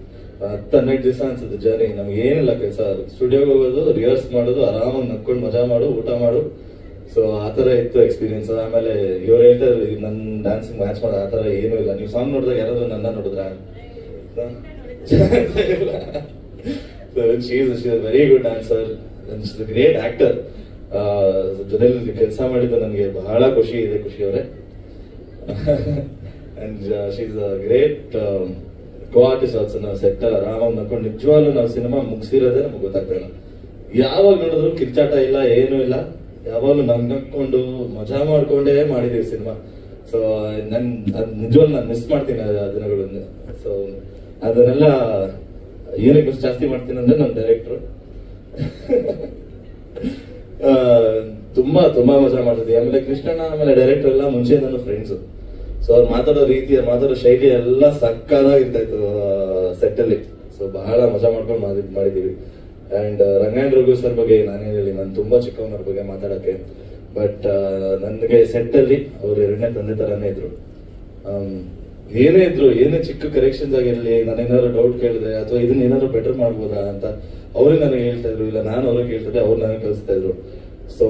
[SPEAKER 5] 10-12 ದಿವಸ ಅನ್ಸುತ್ತೆ ಜರ್ನಿ. ನಮ್ಗೆ ಏನಿಲ್ಲ ಕೆಲಸ, ಸ್ಟುಡಿಯೋಗೆ ಹೋಗೋದು, ರಿಹರ್ಸ್ ಮಾಡೋದು, ಆರಾಮಾಗಿ ನಕ್ಕೊಂಡು ಮಜಾ ಮಾಡು, ಊಟ ಮಾಡು. ಸೊ ಆತರ ಇತ್ತು ಎಕ್ಸ್ಪೀರಿಯನ್ಸ್. ಆಮೇಲೆ ಇವ್ರು ಹೇಳ್ತಾರೆ ನನ್ ಡ್ಯಾನ್ಸ್ ಮ್ಯಾಚ್ ಮಾಡೋದು, ಆತರ ಏನೂ ಇಲ್ಲ. ನೀವು ಸಾಂಗ್ ನೋಡಿದಾಗ ಯಾರಾದ್ರೂ ನನ್ನ ನೋಡಿದ್ರ? She is very good dancer, great actor. ಜೊತೆಲಿ ಕೆಲಸ ಮಾಡಿದ್ದು ನನಗೆ ಬಹಳ ಖುಷಿ ಇದೆ, ಖುಷಿ ಅವರೇ. And she is a great co artist also. ನಾವು ಸೆಟ್ ಆರಾಮಾಗಿ ನಡ್ಕೊಂಡು ನಿಜವಾಗ್ಲೂ ನಾವು ಸಿನಿಮಾ ಮುಗಿಸಿರೋದೇ ನಮ್ಗೆ ಗೊತ್ತಾಗ್ತಾ ಇಲ್ಲ. ಯಾವಾಗ ನೋಡಿದ್ರು ಕಿರ್ಚಾಟ ಇಲ್ಲ, ಏನೂ ಇಲ್ಲ, ಯಾವಾಗಲೂ ನಕ್ಕೊಂಡು ಮಜಾ ಮಾಡ್ಕೊಂಡೇ ಮಾಡಿದೀವಿ ಸಿನಿಮಾ. ಸೊ ನನ್ ನಿಜವಾಗ್ಲೂ ನಾನು ಮಿಸ್ ಮಾಡ್ತೀನಿ ಆ ದಿನಗಳನ್ನು. ಸೊ ಅದನ್ನೆಲ್ಲ ಏನಕ್ಕೆ ಮಿಸ್ ಜಾಸ್ತಿ ಮಾಡ್ತೀನಿ ಅಂದ್ರೆ ನಮ್ಮ ಡೈರೆಕ್ಟ್ರು ತುಂಬಾ ತುಂಬಾ ಮಜಾ ಮಾಡ್ತಿದ್ವಿ. ಆಮೇಲೆ ಕೃಷ್ಣಣ್ಣ, ಆಮೇಲೆ ಡೈರೆಕ್ಟರ್ ಎಲ್ಲ ಮುಂಚೆ ನನ್ನ ಫ್ರೆಂಡ್ಸ್. ಸೊ ಅವ್ರು ಮಾತಾಡೋ ರೀತಿ, ಮಾತಾಡೋ ಶೈಲಿ ಎಲ್ಲ ಸಕ್ಕದಾಗಿರ್ತಾ ಇತ್ತು ಸೆಟ್ ಅಲ್ಲಿ. ಸೊ ಬಹಳ ಮಜಾ ಮಾಡ್ಕೊಂಡು ಮಾಡಿದೀವಿ. ಅಂಡ್ ರಂಗಾಯಣ್ ರಘು ಸರ್ ಬಗ್ಗೆ ನಾನೇನು ಹೇಳಿ, ನಾನು ತುಂಬಾ ಚಿಕ್ಕವನವ್ರ ಬಗ್ಗೆ ಮಾತಾಡಕ್ಕೆ. ಬಟ್ ನನಗೆ ಸೆಟ್ ಅಲ್ಲಿ ಅವ್ರು ಎರಡನೇ ತಂದೆ ತರಾನೇ ಇದ್ರು. ಏನೇ ಇದ್ರು, ಏನೇ ಚಿಕ್ಕ ಕರೆಕ್ಷನ್ಸ್ ಆಗಿರ್ಲಿ, ನಾನೇನಾದ್ರು ಡೌಟ್ ಕೇಳಿದ್ರೆ ಅಥವಾ ಇದನ್ನ ಏನಾದ್ರು ಬೆಟರ್ ಮಾಡ್ಬೋದಾ ಅಂತ ಅವ್ರಿಗೆ ನನಗೆ ಹೇಳ್ತಾ ಇದ್ರು, ಇಲ್ಲ ನಾನು ಅವ್ರಿಗೆ ಹೇಳ್ತಿದ್ದೆ, ಅವ್ರು ನನಗೆ ಕಲಿಸ್ತಾ ಇದ್ರು. So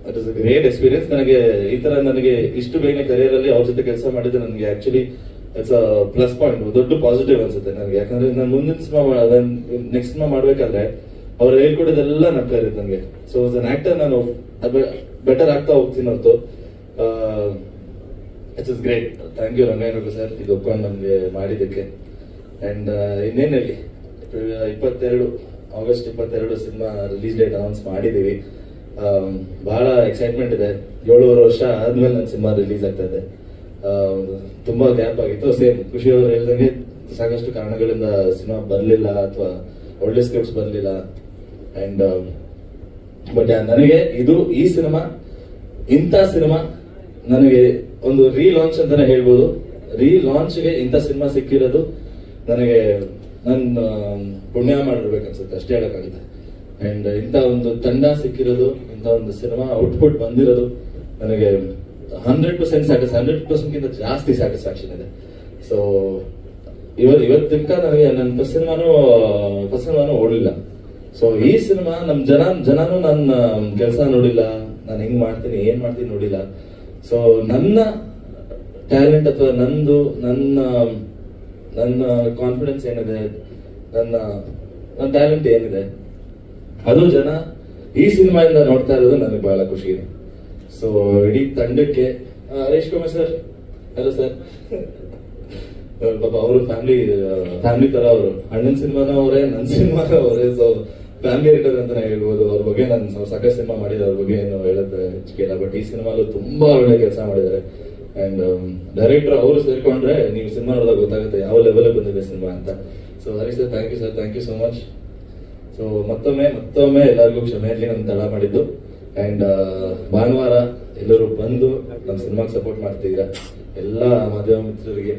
[SPEAKER 5] it is a great experience. ನನಗೆ ಈ ತರ ನನಗೆ ಇಷ್ಟು ಬೇಗನೆ ಕರಿಯರ್ ಅಲ್ಲಿ ಅವ್ರ ಜೊತೆ ಕೆಲಸ ಮಾಡಿದ್ರೆ ನನಗೆ actually it's a plus point, ದೊಡ್ಡ ಪಾಸಿಟಿವ್ ಅನ್ಸುತ್ತೆ ನನಗೆ. ಯಾಕಂದ್ರೆ ನಾನು ಮುಂದಿನ ಸಿನಿಮಾ ನೆಕ್ಸ್ಟ್ ಸಿನಿಮಾ ಮಾಡ್ಬೇಕಾದ್ರೆ ಅವ್ರು ಹೇಳ್ಕೊಡೋದೆಲ್ಲ ನಡ್ತಾ ಇರುತ್ತೆ ನನಗೆ. ಸೊ ಆಸ್ ಅನ್ ಆಕ್ಟರ್ ನಾನು ಬೆಟರ್ ಆಗ್ತಾ ಹೋಗ್ತೀನಿ ಹೊರತು. It's is great. Thank you Rangayana Raghu sir, ಇದು ಒಪ್ಕೊಂಡು ನಮ್ಗೆ ಮಾಡಿದ್ದಕ್ಕೆ. ಅಂಡ್ ಇನ್ನೇನು ಹೇಳಿ, August 22 cinema release date announce ಮಾಡಿದೀವಿ. ಬಹಳ ಎಕ್ಸೈಟ್ಮೆಂಟ್ ಇದೆ. 7 ವರ್ಷ ಆದ್ಮೇಲೆ ನನ್ನ ಸಿನಿಮಾ ರಿಲೀಸ್ ಆಗ್ತಾ ಇದೆ. ತುಂಬಾ ಗ್ಯಾಪ್ ಆಗಿತ್ತು. ಸೇಮ್ ಖುಷಿ ಅವರು ಹೇಳ್ದಂಗೆ ಸಾಕಷ್ಟು ಕಾರಣಗಳಿಂದ ಸಿನಿಮಾ ಬರ್ಲಿಲ್ಲ ಅಥವಾ ಒಳ್ಳೆ ಸ್ಕ್ರಿಪ್ಟ್ಸ್ ಬರ್ಲಿಲ್ಲ. ಅಂಡ್ ಬಟ್ ನನಗೆ ಈ ಸಿನಿಮಾ, ಇಂಥ ಸಿನಿಮಾ ನನಗೆ ಒಂದು ರೀಲಾಂಚ್ ಅಂತಾನೆ ಹೇಳ್ಬೋದು. ರೀಲಾಂಚ್ಗೆ ಇಂಥ ಸಿನಿಮಾ ಸಿಕ್ಕಿರೋದು ನನಗೆ ನನ್ನ ಪುಣ್ಯ ಮಾಡಿರ್ಬೇಕನ್ಸುತ್ತೆ, ಅಷ್ಟೇ ಹೇಳಕ್ಕಾಗುತ್ತೆ. ಅಂಡ್ ಇಂಥ ಒಂದು ತಂಡ ಸಿಕ್ಕಿರೋದು, ಇಂಥ ಒಂದು ಸಿನಿಮಾ ಔಟ್ಪುಟ್ ಬಂದಿರೋದು ನನಗೆ 100% ಜಾಸ್ತಿ ಸ್ಯಾಟಿಸ್ಫ್ಯಾಕ್ಷನ್ ಇದೆ. ಸೊ ಇವತ್ತು ತನಕ ನನಗೆ ನನ್ನ ಫಸ್ಟ್ ಸಿನಿಮಾನು ಓಡಲಿಲ್ಲ. ಸೊ ಈ ಸಿನಿಮಾ ನಮ್ ಜನನು ನನ್ನ ಕೆಲಸ ನೋಡಿಲ್ಲ, ನಾನು ಹೆಂಗ್ ಮಾಡ್ತೀನಿ ಏನ್ ಮಾಡ್ತೀನಿ ನೋಡಿಲ್ಲ. ಸೊ ನನ್ನ ಟ್ಯಾಲೆಂಟ್ ಅಥವಾ ನನ್ನ ಕಾನ್ಫಿಡೆನ್ಸ್ ಏನಿದೆ, ನನ್ನ ಟ್ಯಾಲೆಂಟ್ ಏನಿದೆ, ಅದು ಜನ ಈ ಸಿನಿಮಾಯಿಂದ ನೋಡ್ತಾ ಇರೋದು ನನಗೆ ಬಹಳ ಖುಷಿ ಇದೆ. ಸೊ ಇಡೀ ತಂಡಕ್ಕೆ Harish Kumar sir, hello sir, ಪಾಪ ಅವರು ಫ್ಯಾಮಿಲಿ ತರ, ಅವರು ಅಣ್ಣನ ಸಿನಿಮಾನ ಅವರೇ, ನನ್ನ ಸಿನಿಮಾನ ಅವರೇ. ಸೊ ಫ್ಯಾಮಿಲಿ ಎಡಿಟರ್ ಅಂತಾನೆ ಹೇಳ್ಬೋದು. ಅವ್ರ ಬಗ್ಗೆ ನಾನು ಸಾಕಷ್ಟು ಸಿನಿಮಾ ಮಾಡಿದ್ರೆ ಅವ್ರ ಬಗ್ಗೆ ಏನು ಹೇಳೋದು ಹೆಚ್ಚಿಗೆ ಇಲ್ಲ. ಬಟ್ ಈ ಸಿನಿಮಾಲು ತುಂಬಾ ಒಳ್ಳೆ ಕೆಲಸ ಮಾಡಿದ್ದಾರೆ. ಅಂಡ್ ಡೈರೆಕ್ಟರ್ ಅವರು ಸೇರ್ಕೊಂಡ್ರೆ ನೀವು ಸಿನಿಮಾ ನೋಡಿದಾಗ ಗೊತ್ತಾಗುತ್ತೆ ಯಾವ ಲೆವೆಲ್ ಬಂದಿದೆ ಸಿನಿಮಾ ಅಂತ. So Hari sir, thank you sir, thank you so much. So ಮತ್ತೊಮ್ಮೆ ಎಲ್ಲರಿಗೂ ಕ್ಷಮೆ ಇರಲಿ ನಾನು ತಡ ಮಾಡಿದ್ದು. ಅಂಡ್ ಭಾನುವಾರ ಎಲ್ಲರೂ ಬಂದು ನಮ್ಮ ಸಿನಿಮಾಗೆ ಸಪೋರ್ಟ್ ಮಾಡ್ತಿದ್ದೀರಾ. ಎಲ್ಲ ಮಾಧ್ಯಮ ಮಿತ್ರರಿಗೆ,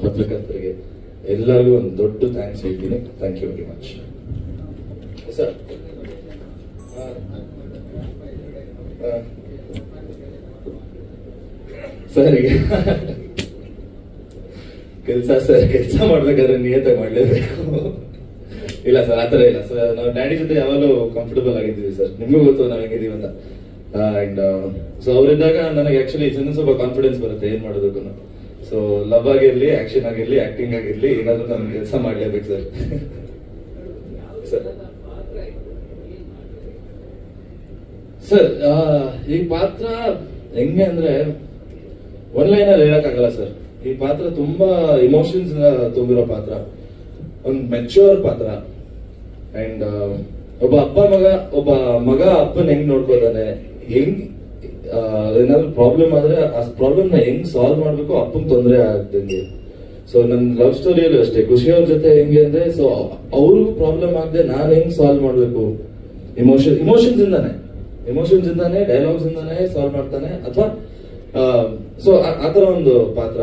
[SPEAKER 5] ಪತ್ರಕರ್ತರಿಗೆ ಎಲ್ಲರಿಗೂ ಒಂದು ದೊಡ್ಡ ಥ್ಯಾಂಕ್ಸ್ ಹೇಳ್ತೀನಿ. Thank you very much sir. Sir ಕೆಲಸ ಮಾಡ್ಬೇಕಾದ್ರೆ ನಿಯತ್ತಾಗಿ ಮಾಡ್ಲೇಬೇಕು. ಇಲ್ಲ ಸರ್, ಆತರ ಇಲ್ಲ ಸರ್. ನಾವು ಡ್ಯಾಡಿ ಜೊತೆ ಯಾವಾಗಲೂ ಕಂಫರ್ಟಬಲ್ ಆಗಿದ್ದೀವಿ ಸರ್. ನಿಮ್ಗೂ ಗೊತ್ತು ನಾವ್ ಹೆಂಗಿದೀವಿ ಅಂತ. ಅಂಡ್ ಸೊ ಅವರಿದ್ದಾಗ ನನಗೆ ಆಕ್ಚುಲಿ ಸ್ವಲ್ಪ ಕಾನ್ಫಿಡೆನ್ಸ್ ಬರುತ್ತೆ ಏನ್ ಮಾಡೋದಕ್ಕೂ. ಸೊ ಲವ್ ಆಗಿರ್ಲಿ, ಆಕ್ಷನ್ ಆಗಿರ್ಲಿ, ಆಕ್ಟಿಂಗ್ ಆಗಿರ್ಲಿ, ಏನಾದ್ರೂ ನಾನು ಕೆಲಸ ಮಾಡ್ಲೇಬೇಕು ಸರ್. ಸರ್ ಈ ಪಾತ್ರ ಹೆಂಗೆ ಅಂದ್ರೆ ಒನ್ ಲೈನ್ ಅಲ್ಲಿ ಹೇಳಕ್ಕಾಗಲ್ಲ ಸರ್. ಈ ಪಾತ್ರ ತುಂಬಾ ಇಮೋಷನ್ಸ್ ತುಂಬಿರೋ ಪಾತ್ರ, ಒಂದು ಮೆಚ್ಯೂರ್ ಪಾತ್ರ. ಅಂಡ್ ಒಬ್ಬ ಮಗ ಅಪ್ಪನ ಹೆಂಗ್ ನೋಡ್ಕೋತಾನೆ, ಹೆಂಗ್ ಏನಾದ್ರು ಪ್ರಾಬ್ಲಮ್ ಆದ್ರೆ ಆ ಪ್ರಾಬ್ಲಮ್ ನ ಹೆಂಗ್ ಸಾಲ್ವ್ ಮಾಡ್ಬೇಕು, ಅಪ್ಪಂಗ್ ತೊಂದರೆ ಆಗ್ದಂಗೆ. ಸೊ ನನ್ನ ಲವ್ ಸ್ಟೋರಿಯಲ್ಲೂ ಅಷ್ಟೇ, ಖುಷಿ ಅವ್ರ ಜೊತೆ ಹೆಂಗೆ ಅಂದ್ರೆ, ಸೊ ಅವ್ರಿಗೂ ಪ್ರಾಬ್ಲಮ್ ಆಗದೆ ನಾನು ಹೆಂಗ್ ಸಾಲ್ವ್ ಮಾಡ್ಬೇಕು, ಇಮೋಷನ್ಸ್ ಇಂದಾನೆ ಡೈಲಾಗ್ಸ್ ಇಂದಾನೆ ಸಾಲ್ವ್ ಮಾಡ್ತಾನೆ. ಅಥವಾ ಸೊ ಆತರ ಒಂದು ಪಾತ್ರ,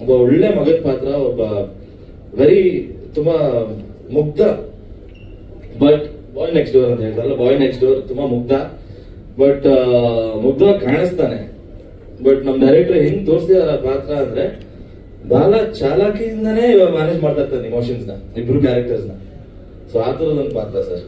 [SPEAKER 5] ಒಬ್ಬ ಒಳ್ಳೆ ಮಗದ ಪಾತ್ರ, ಒಬ್ಬ ತುಂಬಾ ಮುಗ್ಧ, ಬಟ್ ಬಾಯ್ ನೆಕ್ಸ್ಟ್ ಡೋರ್ ಅಂತ ಹೇಳ್ತಾರಲ್ಲ, ಬಾಯ್ ನೆಕ್ಸ್ಟ್ ಡೋರ್ ತುಂಬಾ ಮುಗ್ಧ, ಬಟ್ ಮುಗ್ಧ ಕಾಣಿಸ್ತಾನೆ. ಬಟ್ ನಮ್ ಡೈರೆಕ್ಟರ್ ಹೆಂಗ್ ತೋರಿಸ್ತಿದಾರ ಪಾತ್ರ ಅಂದ್ರೆ, ಬಹಳ ಚಾಲಾಕಿಯಿಂದಾನೇ ಮ್ಯಾನೇಜ್ ಮಾಡ್ತಾ ಇರ್ತಾನೆ ಇಮೋಷನ್ಸ್ ನ, ಇಬ್ರು ಕ್ಯಾರೆಕ್ಟರ್ಸ್ ನ. ಸೊ ಆ ತರದೊಂದು ಪಾತ್ರ ಸರ್.